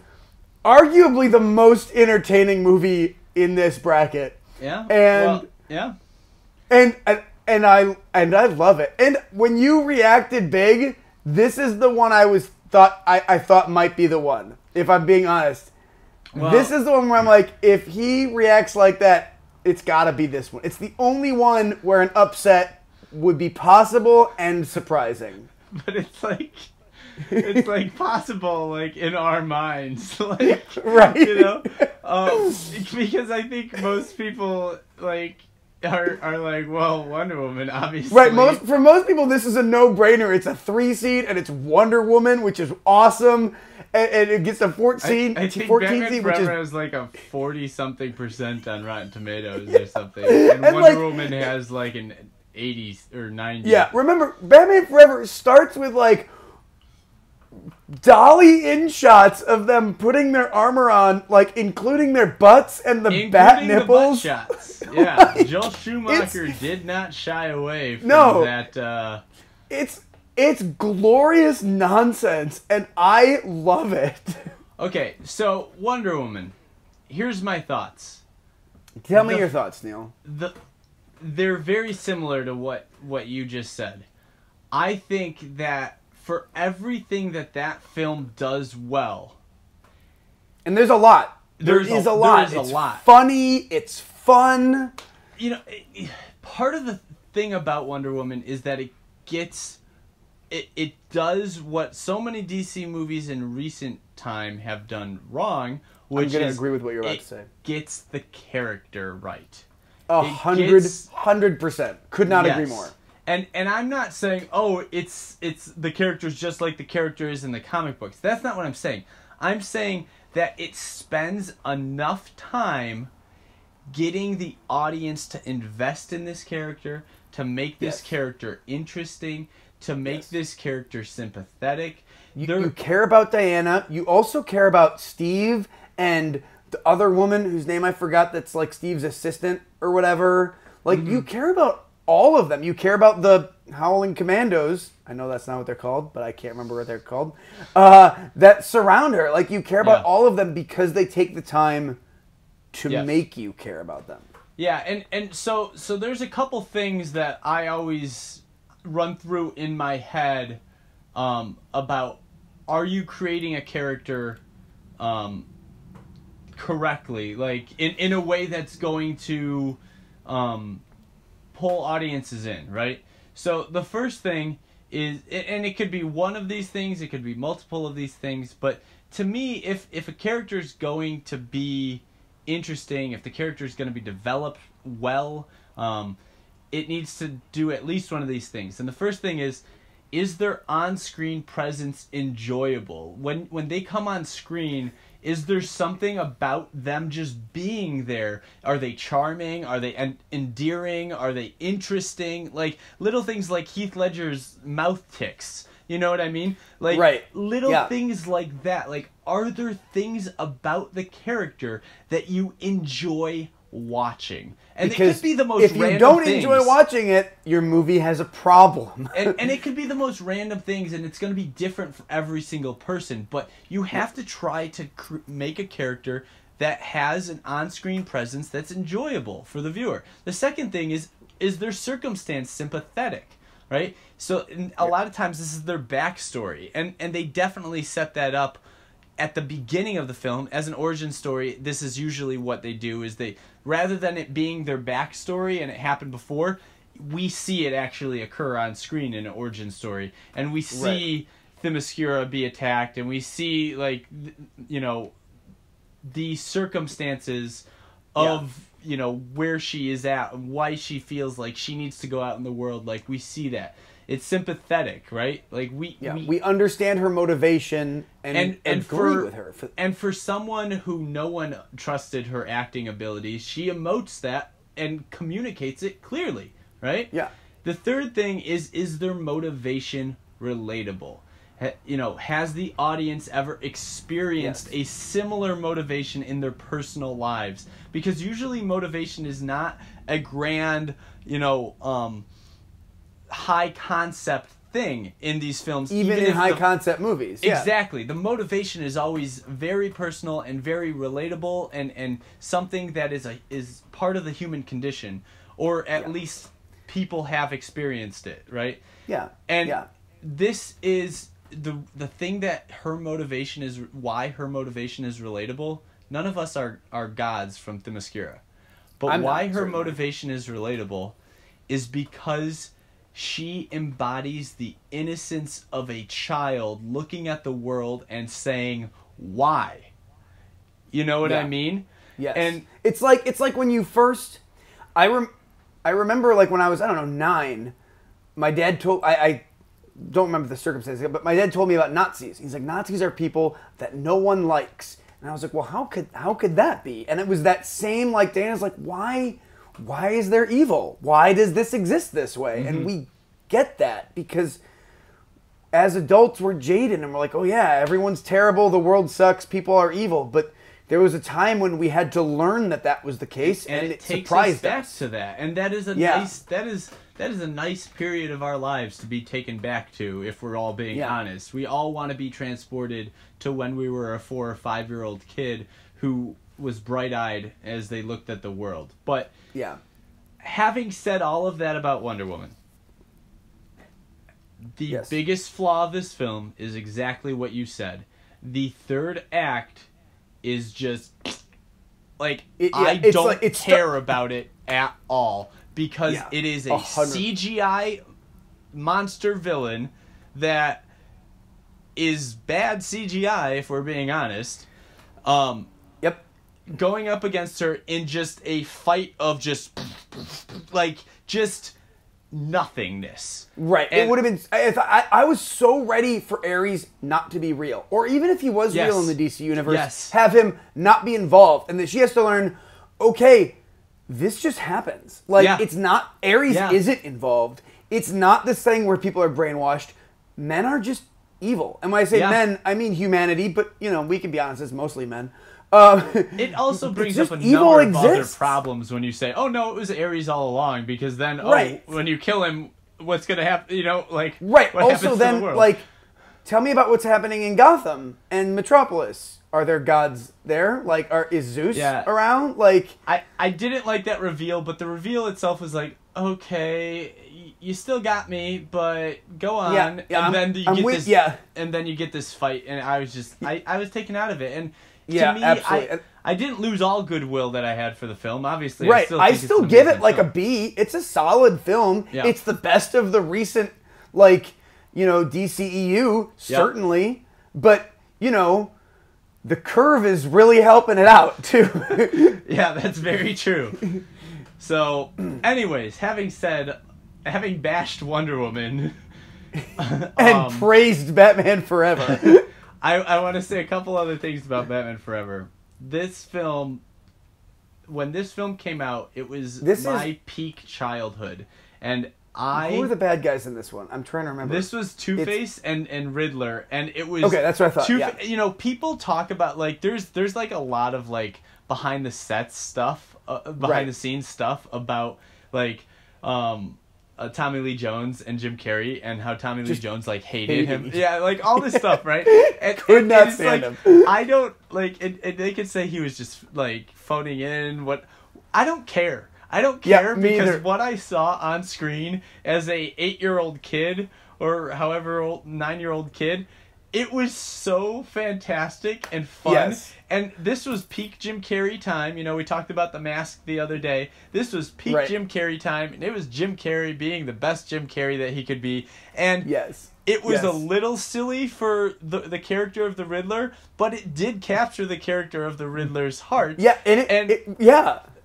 arguably the most entertaining movie in this bracket. Yeah. And and I love it. And when you reacted big, this is the one I thought might be the one, if I'm being honest. Well, this is the one where I'm like, if he reacts like that, it's got to be this one. It's the only one where an upset would be possible and surprising. But it's like possible, like in our minds, like right, because I think most people like are like, well, Wonder Woman, obviously. Right. For most people, this is a no-brainer. It's a 3 seed, and it's Wonder Woman, which is awesome, and it gets a 14 I think 14 Batman seed, Forever which is has like a 40-something% on Rotten Tomatoes or something, and Wonder Woman has like an 80 or 90. Yeah. Remember, Batman Forever starts with like dolly-in shots of them putting their armor on, like including their butts and the bat nipples. The butt shots. Yeah, Joel Schumacher did not shy away from that. It's glorious nonsense, and I love it. Okay, so Wonder Woman. Here's my thoughts. Tell me your thoughts, Neil. They're very similar to what you just said. I think that for everything that film does well, and there's a lot. There is a lot. It's funny. It's fun. You know, part of the thing about Wonder Woman is that it does what so many DC movies in recent time have done wrong, which I'm going to agree with what you're about to say. Gets the character right. 100%. Could not agree more. And I'm not saying, it's the character's just like the character is in the comic books. That's not what I'm saying. I'm saying that it spends enough time getting the audience to invest in this character, to make this character interesting, to make this character sympathetic. You care about Diana. You also care about Steve and the other woman whose name I forgot that's like Steve's assistant or whatever. Like, you care about all of them. You care about the Howling Commandos. I know that's not what they're called, but I can't remember what they're called. That surround her. Like, you care about all of them because they take the time to make you care about them. Yeah, and so there's a couple things that I always run through in my head about, are you creating a character correctly, like in a way that's going to pull audiences in, right? So the first thing is, and it could be one of these things, it could be multiple of these things, but to me, if a character is going to be interesting, if the character is going to be developed well, it needs to do at least one of these things. And the first thing is their on-screen presence enjoyable? When they come on screen, is there something about them just being there? Are they charming? Are they endearing? Are they interesting? Like, little things like Heath Ledger's mouth tics. You know what I mean? Like, right. Little things like that. Like, are there things about the character that you enjoy watching? And because it could be the most random things. If you don't enjoy watching it, your movie has a problem. and it could be the most random things, and it's going to be different for every single person. But you have to try to make a character that has an on-screen presence that's enjoyable for the viewer. The second thing is their circumstance sympathetic, right? So a lot of times this is their backstory, and they definitely set that up at the beginning of the film as an origin story. This is usually what they do, is they, rather than it being their backstory and it happened before, we see it actually occur on screen in an origin story, and we see Themyscira be attacked, and we see, like, you know, the circumstances of you know, where she is at and why she feels like she needs to go out in the world. Like, we see that. It's sympathetic, right? Like, we understand her motivation and agree with her. And for someone who no one trusted her acting abilities, she emotes that and communicates it clearly, right? Yeah. The third thing is their motivation relatable? You know, has the audience ever experienced a similar motivation in their personal lives? Because usually motivation is not a grand, you know, high concept thing in these films. Even in high concept movies. Yeah. Exactly. The motivation is always very personal and very relatable, and something that is part of the human condition, or at least people have experienced it, right? Yeah. And this is the thing that her motivation is, why her motivation is relatable. None of us are gods from Themyscira. But why her motivation is relatable is because she embodies the innocence of a child looking at the world and saying, why? You know what I mean? Yes. And it's like when you first, I remember, like, when I was, I don't know, 9, my dad told, I don't remember the circumstances, but my dad told me about Nazis. He's like, Nazis are people that no one likes. And I was like, well, how could that be? And it was that same, like, Dana's like, why is there evil? Why does this exist this way? Mm-hmm. And we get that because as adults we're jaded and we're like, oh yeah, everyone's terrible, the world sucks, people are evil. But there was a time when we had to learn that was the case, and it takes surprised us back to that. And that is a nice that is a nice period of our lives to be taken back to, if we're all being honest. We all want to be transported to when we were a 4 or 5-year-old kid who was bright-eyed as they looked at the world. But having said all of that about Wonder Woman, the biggest flaw of this film is exactly what you said. The third act is just like, I don't care about it at all, because it is a 100. CGI monster villain that is bad CGI, if we're being honest. Going up against her in just a fight of just nothingness. Right. And it would have been... I was so ready for Ares not to be real. Or even if he was real in the DC universe, have him not be involved. And that she has to learn, okay, this just happens. Like, it's not... Ares isn't involved. It's not this thing where people are brainwashed. Men are just evil. And when I say men, I mean humanity. But, you know, we can be honest, it's mostly men. It also brings up a number of other problems when you say, oh no, it was Ares all along, because then when you kill him, what's gonna happen, you know, like what also then, like, tell me about what's happening in Gotham and Metropolis. are there gods there? Like, is Zeus Yeah. around? Like, I didn't like that reveal, but the reveal itself was like, okay, you still got me, but go on. Yeah, and then you I'm get with- this, yeah. and then you get this fight, and I was just, I was taken out of it, and Yeah, to me, absolutely. I didn't lose all goodwill that I had for the film. Obviously, right. I think still it's an give it amazing like a film. B. It's a solid film. Yeah. It's the best of the recent, like, DCEU, certainly. But, the curve is really helping it out, too. Yeah, that's very true. So, anyways, having bashed Wonder Woman, and praised Batman Forever. I want to say a couple other things about Batman Forever. This film, when this film came out, it was my peak childhood, and Who were the bad guys in this one? I'm trying to remember. This was Two-Face and Riddler, and it was okay. That's what I thought. Yeah. People talk about like there's like a lot of like behind the sets stuff, behind the scenes stuff about like Tommy Lee Jones and Jim Carrey and how Tommy Lee Jones like hated him. Yeah, like all this stuff, right? And, Could not it's stand like, him. I don't like it. They could say he was just like phoning in. What I don't care. I don't care because either. what I saw on screen as a 8-year-old kid or however old 9-year-old kid, it was so fantastic and fun. Yes. And this was peak Jim Carrey time. We talked about The Mask the other day. This was peak Jim Carrey time, and it was Jim Carrey being the best Jim Carrey that he could be. And it was a little silly for the character of the Riddler, but it did capture the character of the Riddler's heart. Yeah,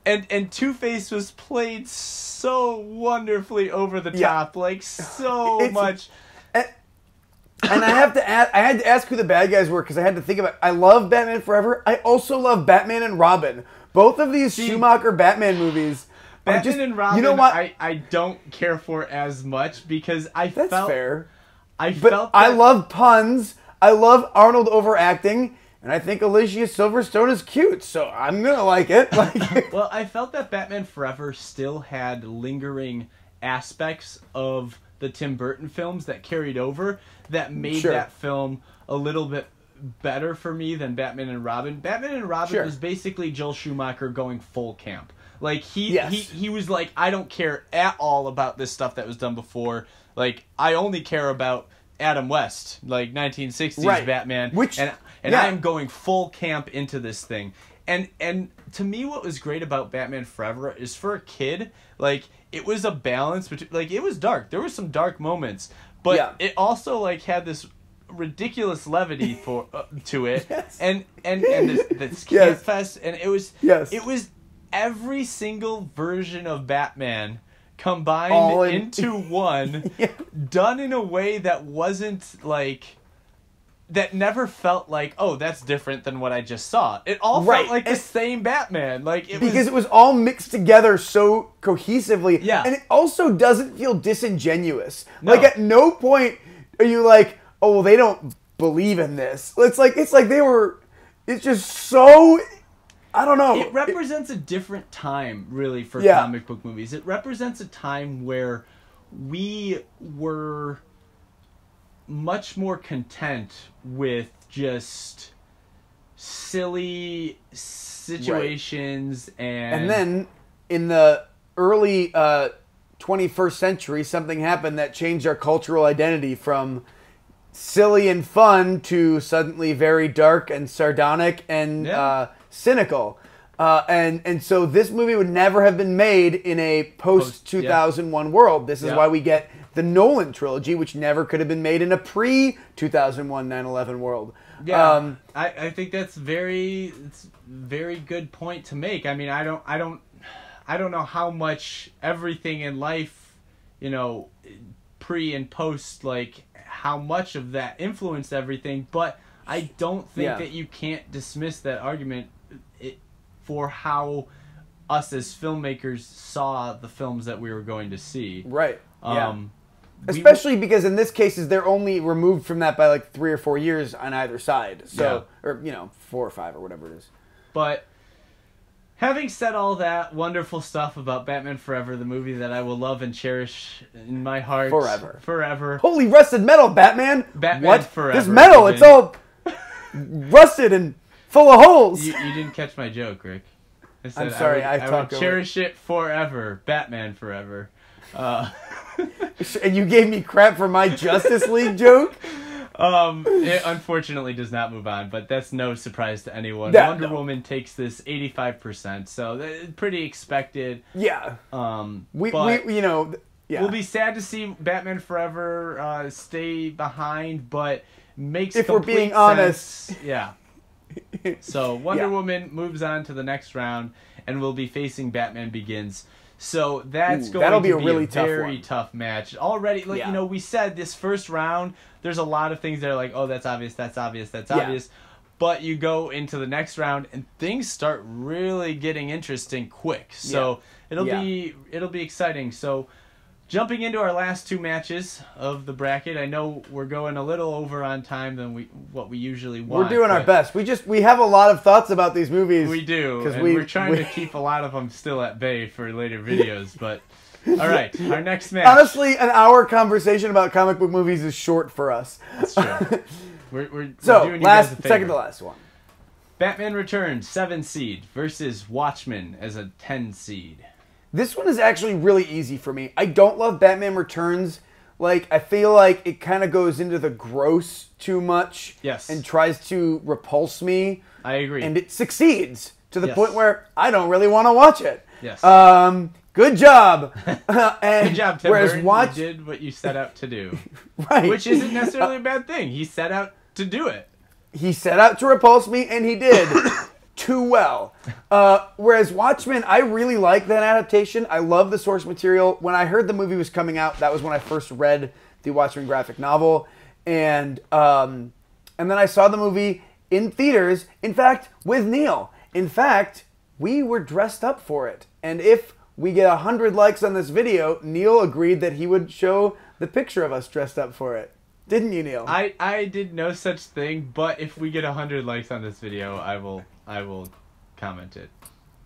and Two-Face was played so wonderfully over the top, like so much. And I had to ask who the bad guys were because I had to think about. I love Batman Forever. I also love Batman and Robin. Both of these Schumacher Batman movies. Batman and Robin, you know what? I don't care for as much because That's fair. I felt I love puns. I love Arnold overacting. And I think Alicia Silverstone is cute, so I'm going to like it. Well, I felt that Batman Forever still had lingering aspects of the Tim Burton films that carried over that made that film a little bit better for me than Batman and Robin. Batman and Robin was basically Joel Schumacher going full camp. Like, he was like, I don't care at all about this stuff that was done before. Like, I only care about Adam West, like 1960s Batman. And I am going full camp into this thing. And to me, what was great about Batman Forever is for a kid, like, it was a balance between, like, it was dark. There were some dark moments, but it also, like, had this ridiculous levity to it. And this camp fest, and it was every single version of Batman combined into one, done in a way that wasn't like, that never felt like, oh, that's different than what I just saw. It all felt like the same Batman. Like it was all mixed together so cohesively. Yeah. And it also doesn't feel disingenuous. No. Like at no point are you like, oh, well, they don't believe in this. It's like they were. It's just so. I don't know. It represents a different time, really, for comic book movies. It represents a time where we were much more content with just silly situations and then in the early 21st century something happened that changed our cultural identity from silly and fun to suddenly very dark and sardonic and cynical. And so this movie would never have been made in a post-2001 world. This is why we get the Nolan trilogy, which never could have been made in a pre-2001 9/11 world. Yeah, I think it's very good point to make. I mean, I don't know how much everything in life, pre and post, like how much of that influenced everything, but I don't think that you can't dismiss that argument for how us as filmmakers saw the films that we were going to see. Right. Especially because in this case, they're only removed from that by like 3 or 4 years on either side. So, or 4 or 5 or whatever it is. But having said all that wonderful stuff about Batman Forever, the movie that I will love and cherish in my heart forever. Holy rusted metal, Batman! Batman what? Forever. This metal, it's all rusted and full of holes. You didn't catch my joke, Rick. I said I'm sorry, I would cherish it forever. Batman forever. And you gave me crap for my Justice League joke? It unfortunately does not move on, but that's no surprise to anyone. Wonder Woman takes this 85%, so pretty expected. Yeah. We yeah. We'll be sad to see Batman Forever stay behind, but makes if we're being sense. honest. Yeah. So Wonder Woman moves on to the next round, and we'll be facing Batman Begins. So that's going to be a really tough match. Already, we said this first round, there's a lot of things that are like, oh, that's obvious, that's obvious, that's obvious. But you go into the next round, and things start really getting interesting quick. So it'll be exciting. So jumping into our last two matches of the bracket, I know we're going a little over on time than what we usually want. We're doing our best. We have a lot of thoughts about these movies. We do, and we're trying to keep a lot of them still at bay for later videos. But all right, our next match. Honestly, an hour conversation about comic book movies is short for us. That's true. We're doing second to last one. Batman Returns 7 seed versus Watchmen as a 10 seed. This one is actually really easy for me. I don't love Batman Returns. I feel like it kind of goes into the gross too much. Yes. And tries to repulse me. I agree. And it succeeds to the point where I don't really want to watch it. Yes. Good job. Good job, Tim Burton. You did what you set out to do. Right. Which isn't necessarily a bad thing. He set out to do it. He set out to repulse me, and he did. Too well. Whereas Watchmen, I really like that adaptation. I love the source material. When I heard the movie was coming out, that was when I first read the Watchmen graphic novel. And then I saw the movie in theaters, in fact, with Neil. In fact, we were dressed up for it. And if we get 100 likes on this video, Neil agreed that he would show the picture of us dressed up for it. Didn't you, Neil? I did no such thing, but if we get 100 likes on this video, I will comment it.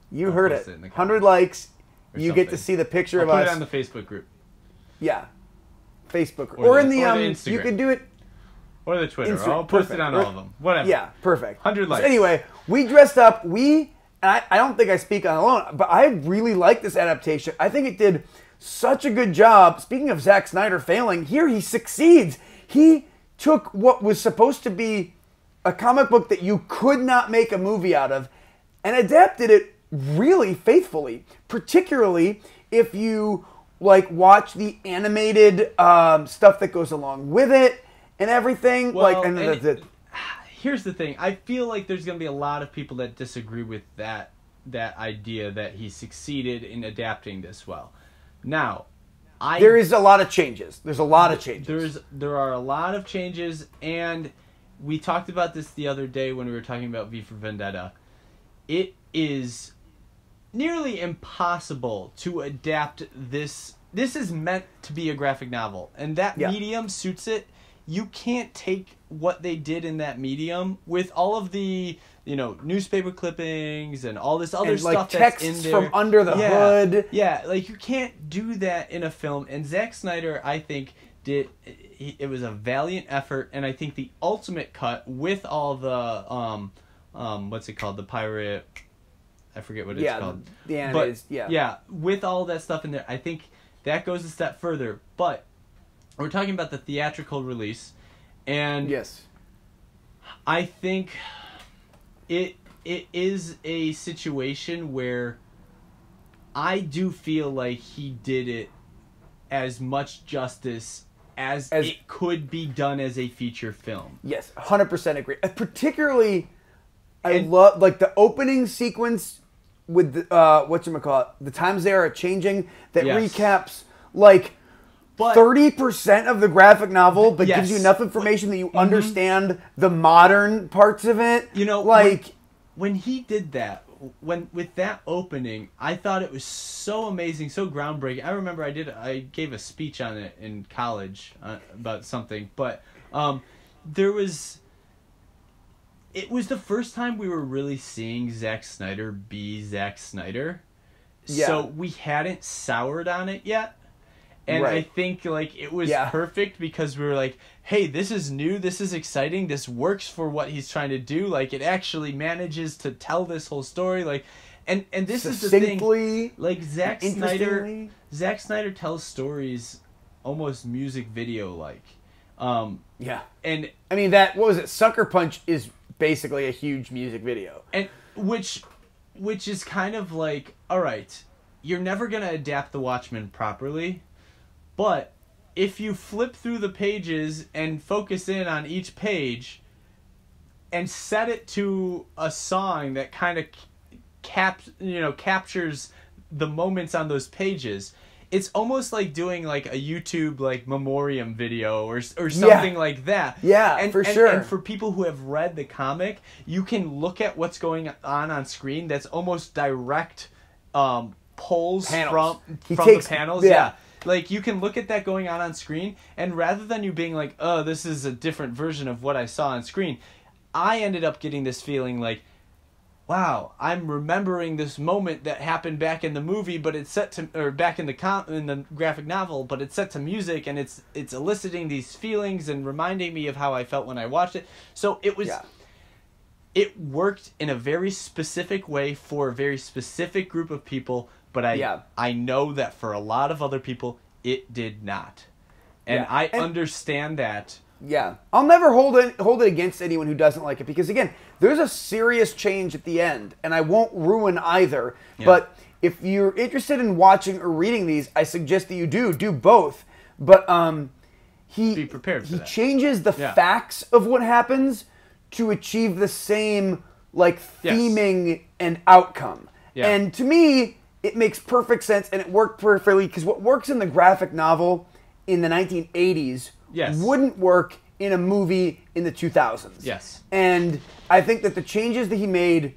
You heard it. 100 likes, you get to see the picture of us. Put it on the Facebook group. Yeah. Facebook group. Or in the Instagram. You could do it. Or the Twitter. I'll post it on all of them. Whatever. Yeah, perfect. 100 likes. So anyway, we dressed up. And I don't think I speak on alone, but I really like this adaptation. I think it did such a good job. Speaking of Zack Snyder failing, here he succeeds. He took what was supposed to be a comic book that you could not make a movie out of and adapted it really faithfully, particularly if you watch the animated stuff that goes along with it and everything. Here's the thing. I feel like there's going to be a lot of people that disagree with that idea that he succeeded in adapting this well. Now, there is a lot of changes. There are a lot of changes, and we talked about this the other day when we were talking about V for Vendetta. It is nearly impossible to adapt this. This is meant to be a graphic novel, and that medium suits it. You can't take what they did in that medium with all of the newspaper clippings and all this other stuff that's in there. From under the hood. Yeah, you can't do that in a film. And Zack Snyder, I think, it was a valiant effort, and I think the ultimate cut with all the what's it called? The pirate, I forget what it's called. The animated, yeah, with all that stuff in there, I think that goes a step further. But we're talking about the theatrical release, and yes, I think it is a situation where I do feel like he did it as much justice as it could be done as a feature film. Yes, 100% agree. Particularly, I love the opening sequence with the times they are changing that recaps 30% of the graphic novel, but gives you enough information that you understand the modern parts of it. When he did that, with that opening, I thought it was so amazing, so groundbreaking. I remember I gave a speech on it in college about something, but it was the first time we were really seeing Zack Snyder be Zack Snyder. Yeah. So we hadn't soured on it yet. And Right. I think like it was Yeah. perfect because we were like, hey, this is new, this is exciting, this works for what he's trying to do. Like it actually manages to tell this whole story. Like, and this is the thing. Succinctly, Like Zack Snyder interestingly. tells stories almost music video like. Yeah. And I mean, what was it? Sucker Punch is basically a huge music video. and which is kind of like, all right, you're never going to adapt The Watchmen properly, but if you flip through the pages and focus in on each page and set it to a song that kind of captures the moments on those pages, it's almost like doing like a YouTube like memoriam video or something like that. Yeah, for sure. And for people who have read the comic, you can look at what's going on screen. That's almost direct pulls Panels. from Takes, the panels. Yeah. Yeah. Like you can look at that going on screen, and rather than you being like, oh, this is a different version of what I saw on screen, I ended up getting this feeling like, wow, I'm remembering this moment that happened back in the movie, but it's set to, or back in the graphic novel, but it's set to music, and it's eliciting these feelings and reminding me of how I felt when I watched it. So it was, it worked in a very specific way for a very specific group of people, but I know that for a lot of other people, it did not, and I understand that. Yeah, I'll never hold it against anyone who doesn't like it because again, there's a serious change at the end, and I won't ruin either. Yeah. But if you're interested in watching or reading these, I suggest that you do both. But be prepared for that. He changes the facts of what happens to achieve the same theming and outcome. Yeah. And to me, it makes perfect sense, and it worked perfectly because what works in the graphic novel in the 1980s. Yes. Wouldn't work in a movie in the 2000s. Yes. And I think that the changes that he made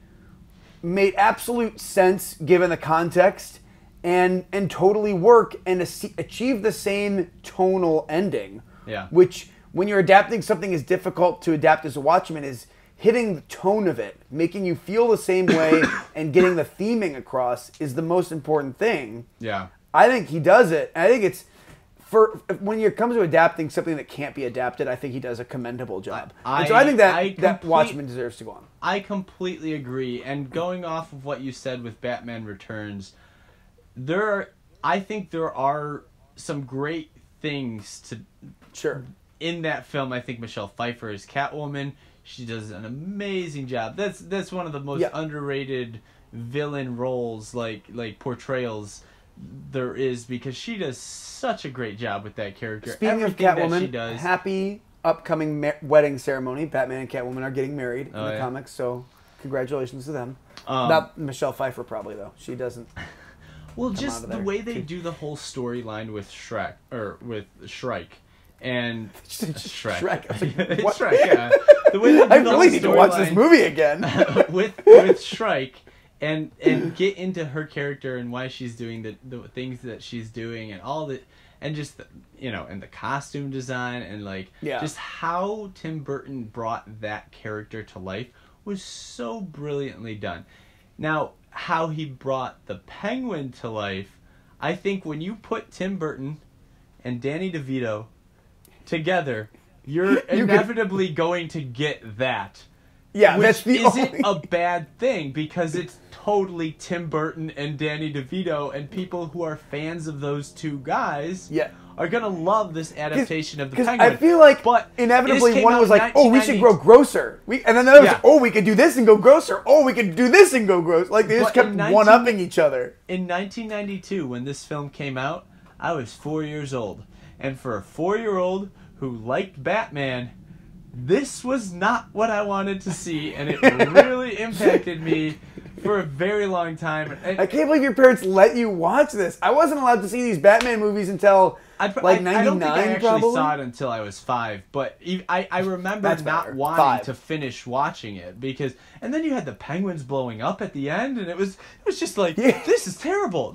absolute sense given the context and totally work and achieve the same tonal ending. Yeah. Which, when you're adapting something as difficult to adapt as a Watchmen, is hitting the tone of it, making you feel the same way and getting the theming across is the most important thing. Yeah. I think he does it. I think it's... when it comes to adapting something that can't be adapted, I think he does a commendable job. I think that Watchmen deserves to go on. I completely agree. And going off of what you said with Batman Returns, I think there are some great things in that film. I think Michelle Pfeiffer is Catwoman. She does an amazing job. That's one of the most underrated villain roles, like portrayals there is, because she does such a great job with that character. Speaking of Catwoman, happy upcoming wedding ceremony. Batman and Catwoman are getting married in the comics, so congratulations to them. Not Michelle Pfeiffer, probably, though. She doesn't. Well, just the way they do the whole storyline with Shrek, and Shrek. What? Shrek, yeah. The way they do I really need to watch this movie again. with Shrek. And get into her character and why she's doing the things that she's doing and all the, and just and the costume design and just how Tim Burton brought that character to life was so brilliantly done. Now, how he brought the Penguin to life, I think when you put Tim Burton and Danny DeVito together, you're inevitably going to get that. Yeah, which that's the isn't a bad thing because it's totally Tim Burton and Danny DeVito, and people who are fans of those two guys are gonna love this adaptation of the Penguin. I feel like inevitably one was like, "Oh, we should go grosser," and then the other was, "Oh, we could do this and go grosser." "Oh, we could do this and go gross." Like they just kept one-upping each other. In 1992, when this film came out, I was 4 years old, and for a 4-year-old who liked Batman, this was not what I wanted to see, and it really impacted me for a very long time. I can't believe your parents let you watch this. I wasn't allowed to see these Batman movies until I 99, I don't think I actually probably? saw it until I was 5, but I remember not wanting to finish watching it because, and then you had the penguins blowing up at the end, and it was just like, this is terrible.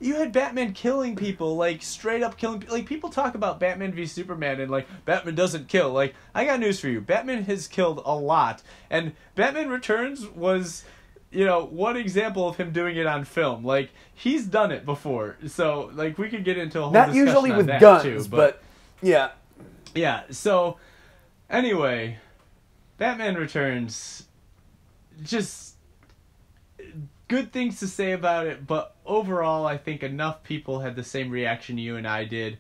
You had Batman killing people, like straight up killing. Like people talk about Batman v Superman and like Batman doesn't kill. Like I got news for you, Batman has killed a lot, and Batman Returns was one example of him doing it on film. Like, he's done it before. So, like, we could get into a whole Not discussion usually on with that guns, too, but yeah. Yeah, so, anyway, Batman Returns, just good things to say about it, but overall, I think enough people had the same reaction you and I did.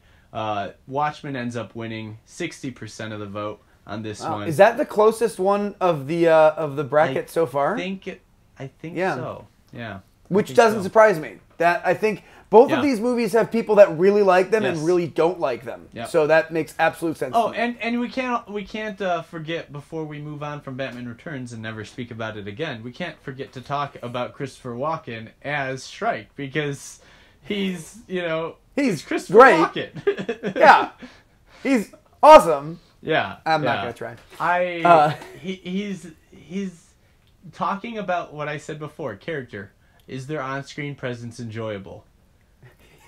Watchmen ends up winning 60% of the vote on this one. Is that the closest one of the bracket so far? I think Yeah. so. Yeah. Which doesn't surprise me. That I think both of these movies have people that really like them and really don't like them. Yep. So that makes absolute sense. Oh, to me. and we can't forget, before we move on from Batman Returns and never speak about it again, we can't forget to talk about Christopher Walken as Shrike, because he's Christopher great. Walken. Yeah, he's awesome. Yeah, I'm not gonna try. He's talking about what I said before. Character, is their on-screen presence enjoyable?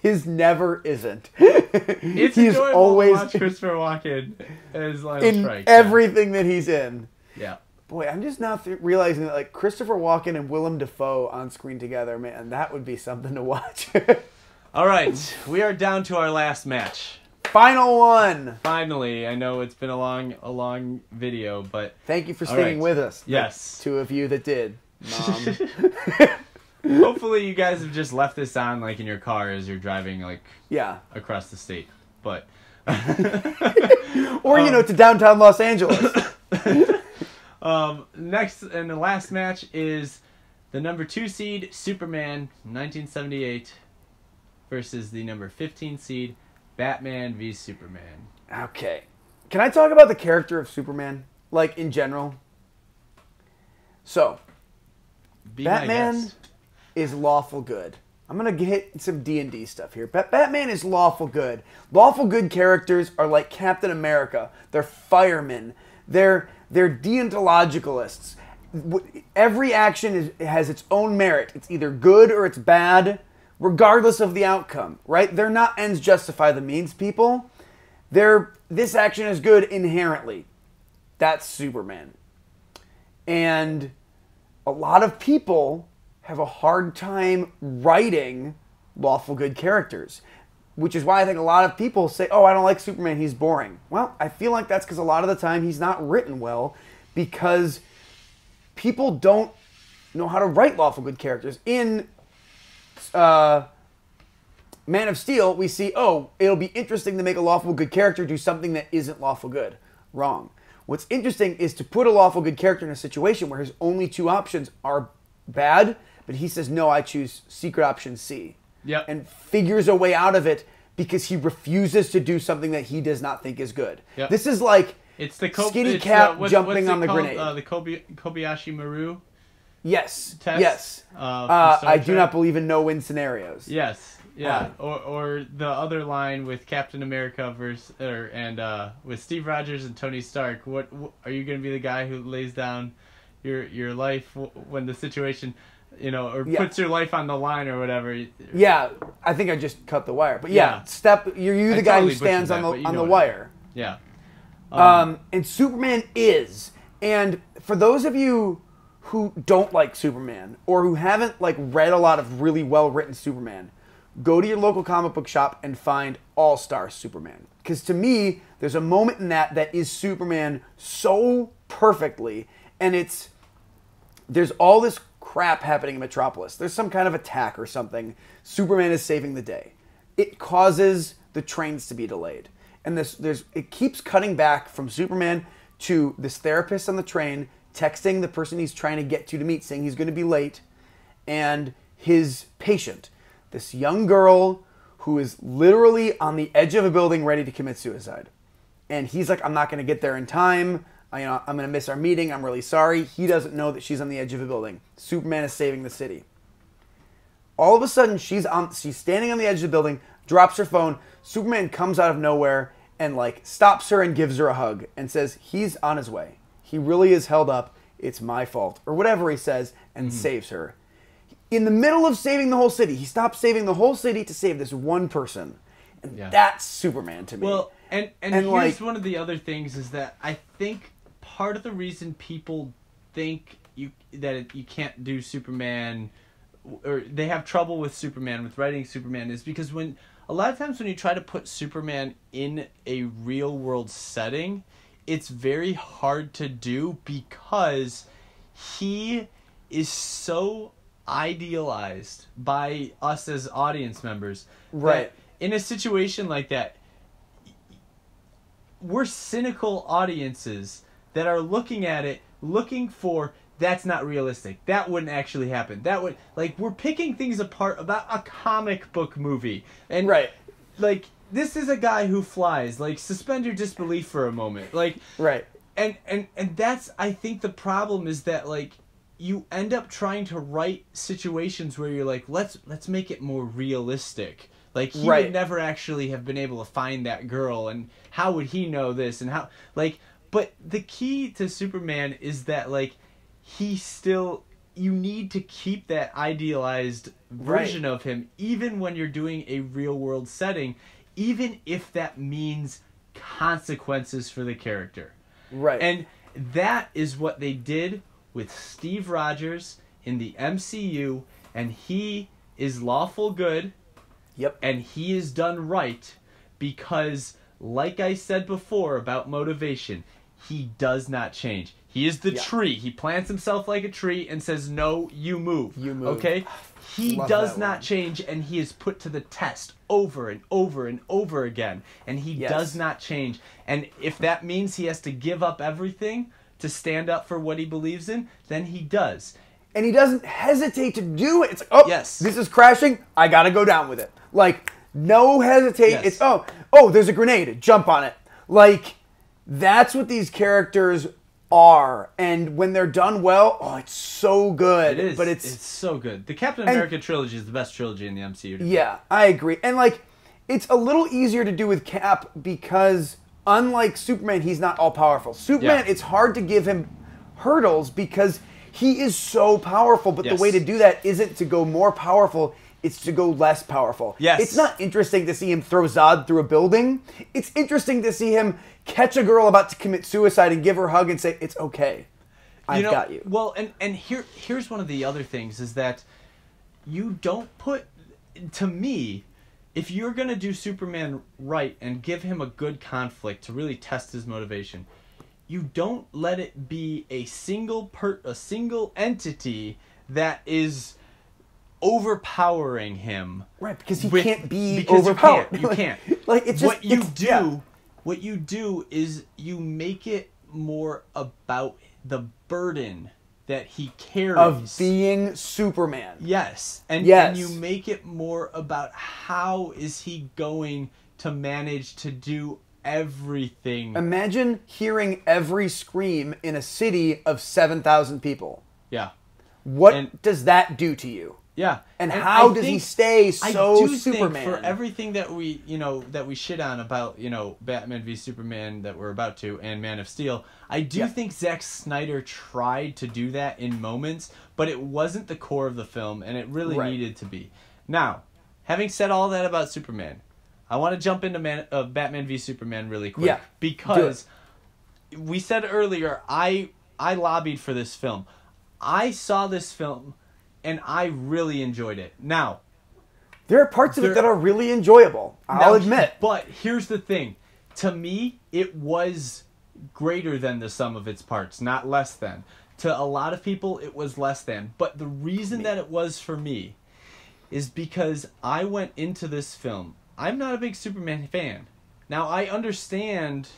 His never isn't. It's he's enjoyable always to watch Christopher Walken as Lionel in Shrike. everything that he's in. Yeah. Boy, I'm just now realizing that like Christopher Walken and Willem Dafoe on screen together, man, that would be something to watch. All right, we are down to our last match. Final one. Finally, I know it's been a long video, but thank you for staying with us. Yes, the two of you that did. Mom. Hopefully, you guys have just left this on like in your car as you're driving across the state, but or to downtown Los Angeles. Next and the last match is the number 2 seed Superman 1978 versus the number 15 seed Batman v Superman. Okay. Can I talk about the character of Superman, like, in general? So, Batman is lawful good. I'm going to hit some D&D stuff here. Batman is lawful good. Lawful good characters are like Captain America. They're firemen. They're deontologicalists. Every action has its own merit. It's either good or it's bad, regardless of the outcome, right? They're not ends justify the means people. This action is good inherently. That's Superman. And a lot of people have a hard time writing lawful good characters, which is why I think a lot of people say, oh, I don't like Superman, he's boring. Well, I feel like that's because a lot of the time he's not written well, because people don't know how to write lawful good characters. In Man of Steel, we see, oh, it'll be interesting to make a lawful good character do something that isn't lawful good. Wrong. What's interesting is to put a lawful good character in a situation where his only two options are bad, but he says, no, I choose secret option C. Yep. And figures a way out of it because he refuses to do something that he does not think is good. Yep. This is like it's the Skinny Cap jumping on the called? grenade. The Kobayashi Maru Yes. test? Yes. I do not believe in no-win scenarios. Yes. Yeah. Or the other line with Captain America with Steve Rogers and Tony Stark. What are you going to be the guy who lays down your life when the situation, puts your life on the line or whatever? Yeah, I think I just cut the wire. But yeah. You're the guy who stands on the wire. Yeah. And Superman is. And for those of you who don't like Superman or who haven't read a lot of really well-written Superman, go to your local comic book shop and find All-Star Superman. Because to me, there's a moment in that is Superman so perfectly, and there's all this crap happening in Metropolis. There's some kind of attack or something. Superman is saving the day. It causes the trains to be delayed. And it keeps cutting back from Superman to this therapist on the train texting the person he's trying to get to meet, saying he's going to be late, and his patient, this young girl who is literally on the edge of a building ready to commit suicide. And he's like, I'm not going to get there in time. I'm going to miss our meeting. I'm really sorry. He doesn't know that she's on the edge of a building. Superman is saving the city. All of a sudden, she's standing on the edge of the building, drops her phone. Superman comes out of nowhere and stops her and gives her a hug and says, he's on his way. He really is held up. It's my fault. Or whatever he says, and saves her. In the middle of saving the whole city, he stops saving the whole city to save this one person. And that's Superman to me. Well, and here's one of the other things is that I think part of the reason people think you can't do Superman, or they have trouble with Superman, with writing Superman, is because a lot of times when you try to put Superman in a real world setting, it's very hard to do because he is so idealized by us as audience members. Right. In a situation like that, we're cynical audiences that are looking at it, looking for, that's not realistic. That wouldn't actually happen. That would, like, we're picking things apart about a comic book movie. And, right. like, this is a guy who flies. Like, suspend your disbelief for a moment. Like, right. And that's, I think the problem is that, like, you end up trying to write situations where you're like, let's make it more realistic. Like, he would never actually have been able to find that girl, and how would he know this, and how, like, but the key to Superman is that, like, you need to keep that idealized version of him, even when you're doing a real world setting, even if that means consequences for the character. Right. And that is what they did with Steve Rogers in the MCU, and he is lawful good. Yep. And he is done right because, like I said before about motivation, he does not change. He is the tree. He plants himself like a tree and says, no, you move. You move. Okay? He does not change, and he is put to the test over and over and over again. And he does not change. And if that means he has to give up everything to stand up for what he believes in, then he does. And he doesn't hesitate to do it. It's like, oh, this is crashing. I got to go down with it. Like, no hesitate. Yes. It's, oh, there's a grenade. Jump on it. Like, that's what these characters are. And when they're done well, it's so good. It is. But it's so good. The Captain America trilogy is the best trilogy in the MCU. Yeah, I agree. And, like, it's a little easier to do with Cap because, unlike Superman, he's not all-powerful. Superman, it's hard to give him hurdles because he is so powerful, but the way to do that isn't to go more powerful, it's to go less powerful. Yes. It's not interesting to see him throw Zod through a building. It's interesting to see him catch a girl about to commit suicide and give her a hug and say, it's okay. I've got you. Well, and here's one of the other things is that you don't put, to me, if you're going to do Superman right and give him a good conflict to really test his motivation, you don't let it be a single entity that is overpowering him. Right, because he can't be because overpowered. You can't. Like, it's just, what you do is you make it more about the burden that he carries of being Superman. Yes. And you make it more about how is he going to manage to do everything. Imagine hearing every scream in a city of 7,000 people. Yeah. What does that do to you? Yeah. And how does he stay so Superman? Think for everything that we shit on about, Batman v Superman that we're about to, and Man of Steel, I do think Zack Snyder tried to do that in moments, but it wasn't the core of the film, and it really needed to be. Now, having said all that about Superman, I want to jump into Batman v Superman really quick. Yeah, because we said earlier, I lobbied for this film. I saw this film, and I really enjoyed it. Now, there are parts of it that are really enjoyable, I'll admit. But here's the thing. To me, it was greater than the sum of its parts, not less than. To a lot of people, it was less than. But the reason that it was for me is because I went into this film. I'm not a big Superman fan. Now, I understand,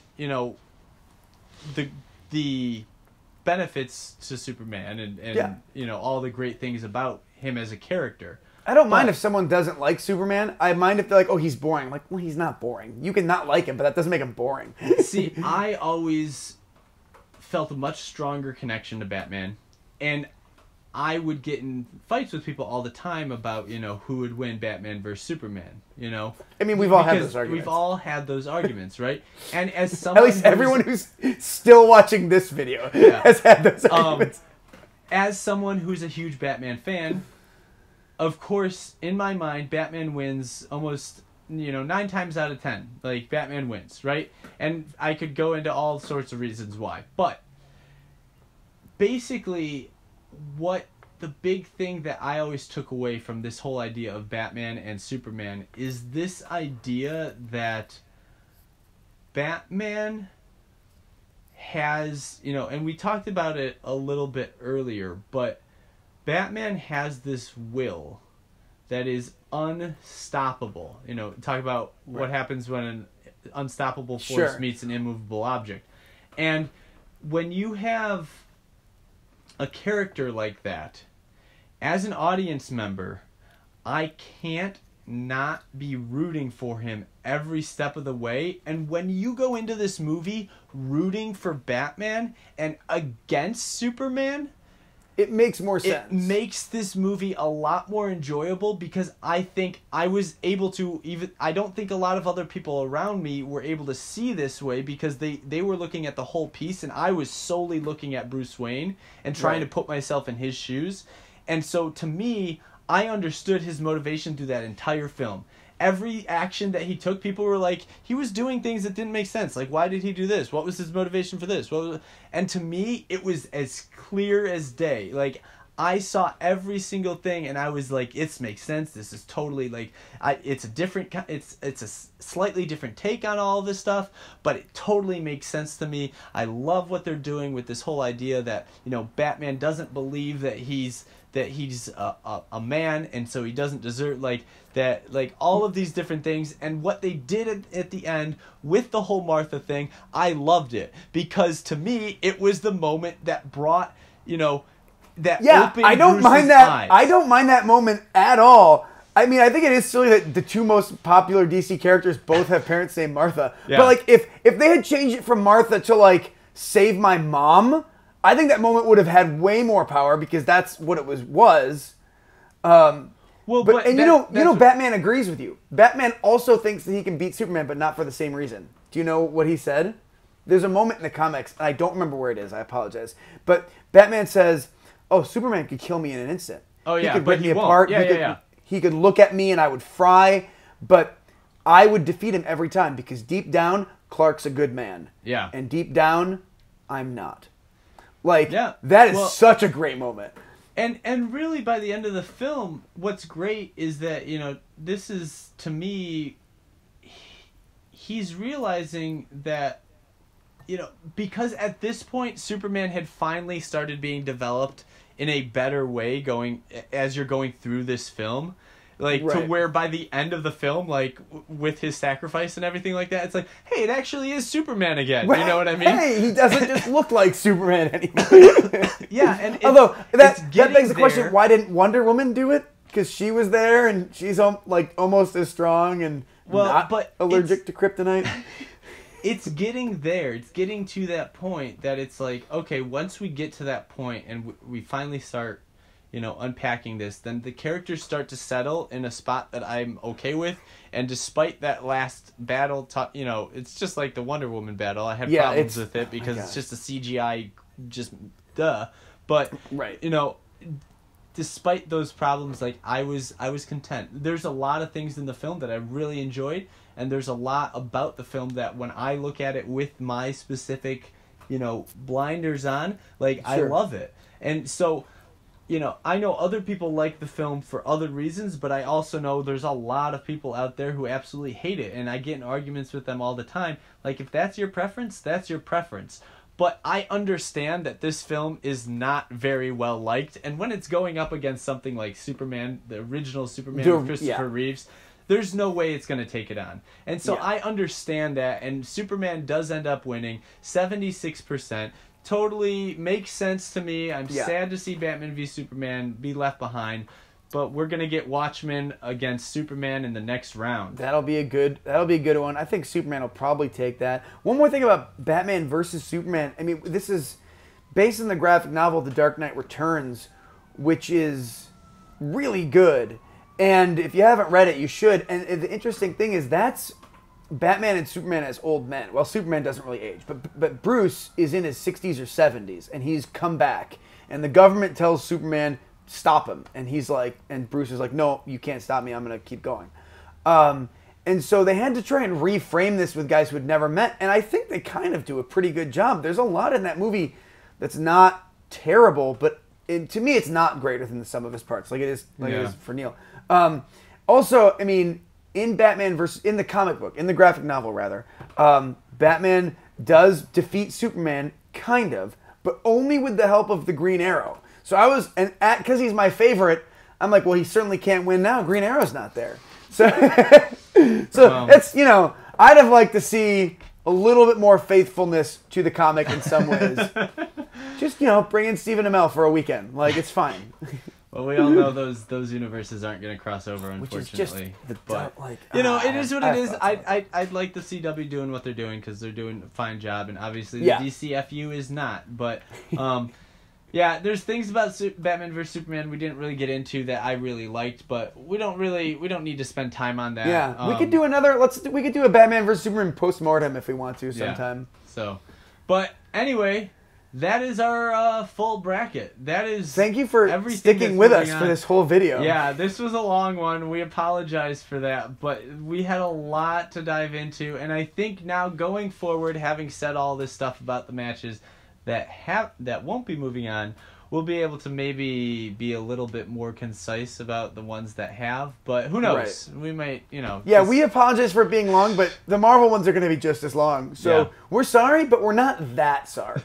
the benefits to Superman and all the great things about him as a character. I don't mind if someone doesn't like Superman. I mind if they're like, oh, he's boring. I'm like, well, he's not boring. You can not like him, but that doesn't make him boring. See, I always felt a much stronger connection to Batman, and I would get in fights with people all the time about, who would win Batman versus Superman, I mean, we've all had those arguments. We've all had those arguments, right? And as someone at least everyone who's still watching this video has had those arguments. As someone who's a huge Batman fan, of course, in my mind, Batman wins almost, 9 times out of 10. Like, Batman wins, right? And I could go into all sorts of reasons why. But, basically, what the big thing that I always took away from this whole idea of Batman and Superman is this idea that Batman has, and we talked about it a little bit earlier, but Batman has this will that is unstoppable. Talk about what happens when an unstoppable force meets an immovable object. And when you have a character like that, as an audience member, I can't not be rooting for him every step of the way. And when you go into this movie rooting for Batman and against Superman, it makes more sense. It makes this movie a lot more enjoyable because I think I was able to I don't think a lot of other people around me were able to see this way because they were looking at the whole piece and I was solely looking at Bruce Wayne and trying to put myself in his shoes. And so to me, I understood his motivation through that entire film. Every action that he took, people were like, he was doing things that didn't make sense. Like, why did he do this? What was his motivation for this? And to me, it was as clear as day. Like, I saw every single thing, and I was like, it makes sense. This is totally, like, it's a slightly different take on all of this stuff, but it totally makes sense to me. I love what they're doing with this whole idea that, Batman doesn't believe that he's a man, and so he doesn't deserve all of these different things. And what they did at the end with the whole Martha thing, I loved it because to me it was the moment that brought that opened I don't Bruce's mind that. eyes. I don't mind that moment at all. I mean, I think it is silly that the two most popular DC characters both have parents named Martha. Yeah. But if they had changed it from Martha to save my mom, I think that moment would have had way more power because that's what it was. Batman agrees with you. Batman also thinks that he can beat Superman, but not for the same reason. Do you know what he said? There's a moment in the comics, and I don't remember where it is. I apologize. But Batman says, "Oh, Superman could kill me in an instant. Oh yeah, he could but break me he won't. apart. Yeah, He could look at me and I would fry, but I would defeat him every time because deep down, Clark's a good man. Yeah. And deep down, I'm not." That is such a great moment. And really, by the end of the film, what's great is that, this is, to me, he's realizing that, because at this point, Superman had finally started being developed in a better way as you're going through this film. To where by the end of the film, with his sacrifice and everything like that, it's like, hey, it actually is Superman again. You know what I mean? Hey, he doesn't just look like Superman anymore. Yeah, and although that begs the question: why didn't Wonder Woman do it? Because she was there and she's almost as strong and not allergic to kryptonite. It's getting there. It's getting to that point that it's like, okay, once we get to that point and we finally start unpacking this, then the characters start to settle in a spot that I'm okay with. And despite that last battle, it's just like the Wonder Woman battle. I had problems with it because it's just a CGI, But, despite those problems, I was content. There's a lot of things in the film that I really enjoyed, and there's a lot about the film that when I look at it with my specific, blinders on, I love it. And so, I know other people like the film for other reasons, but I also know there's a lot of people out there who absolutely hate it, and I get in arguments with them all the time. If that's your preference, that's your preference. But I understand that this film is not very well liked, and when it's going up against something like Superman, the original Superman with Christopher Reeves, there's no way it's going to take it on. And so I understand that, and Superman does end up winning 76%. Totally makes sense to me. I'm sad to see Batman v Superman be left behind, but we're gonna get Watchmen against Superman in the next round. That'll be a good one. I think Superman will probably take that. One more thing about Batman versus Superman. I mean, this is based on the graphic novel The Dark Knight Returns, which is really good. And if you haven't read it, you should. And the interesting thing is that's Batman and Superman as old men. Well, Superman doesn't really age, but Bruce is in his 60s or 70s, and he's come back. And the government tells Superman, stop him. And Bruce is like, no, you can't stop me. I'm going to keep going. And so they had to try and reframe this with guys who had never met. And I think they kind of do a pretty good job. There's a lot in that movie that's not terrible, but to me, it's not greater than the sum of his parts, like it is Yeah. for Neil. Also, I mean, in the comic book, in the graphic novel rather, Batman does defeat Superman, kind of, but only with the help of the Green Arrow. So I was, because he's my favorite, I'm like, well, he certainly can't win now. Green Arrow's not there. So, it's, you know, I'd have liked to see a little bit more faithfulness to the comic in some ways. Just, you know, bring in Stephen Amell for a weekend. Like, it's fine. Well, we all know those universes aren't going to cross over, unfortunately. But you know, it is what it is. I'd like the CW doing what they're doing because they're doing a fine job, and obviously the DCFU is not. But yeah, there's things about Batman vs Superman we didn't really get into that I really liked, but we don't need to spend time on that. Yeah, we could do we could do a Batman vs Superman post-mortem if we want to sometime. Yeah. So, but anyway. That is our full bracket. That is. Thank you for sticking with us for this whole video. Yeah, this was a long one. We apologize for that, but we had a lot to dive into, and I think now going forward, having said all this stuff about the matches that won't be moving on, we'll be able to maybe be a little bit more concise about the ones that have, but who knows? Right. We might, you know. Yeah, we apologize for it being long, but the Marvel ones are going to be just as long. So we're sorry, but we're not that sorry.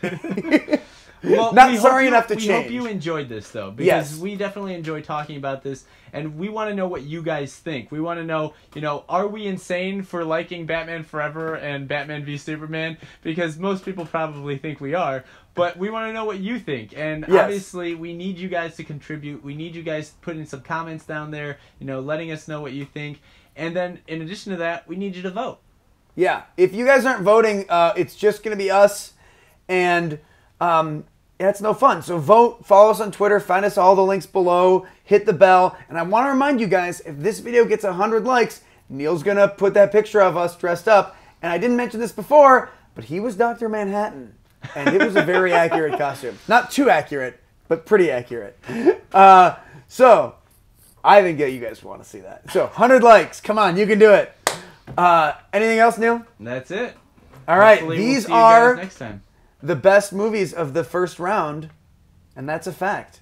Well, not sorry enough to change. We hope you enjoyed this, though, because we definitely enjoy talking about this, and we want to know what you guys think. We want to know, you know, are we insane for liking Batman Forever and Batman v Superman? Because most people probably think we are, but we want to know what you think. And obviously, we need you guys to contribute. We need you guys putting some comments down there, you know, letting us know what you think. And then, in addition to that, we need you to vote. Yeah, if you guys aren't voting, it's just going to be us, and it's no fun. So vote, follow us on Twitter, find us all the links below, hit the bell. And I want to remind you guys, if this video gets 100 likes, Neil's going to put that picture of us dressed up. And I didn't mention this before, but he was Dr. Manhattan. And it was a very accurate costume. Not too accurate, but pretty accurate. So I think you guys want to see that. So 100 likes. Come on, you can do it. Anything else, Neil? That's it. All right. Hopefully These we'll see you guys are next time. The best movies of the first round, and that's a fact.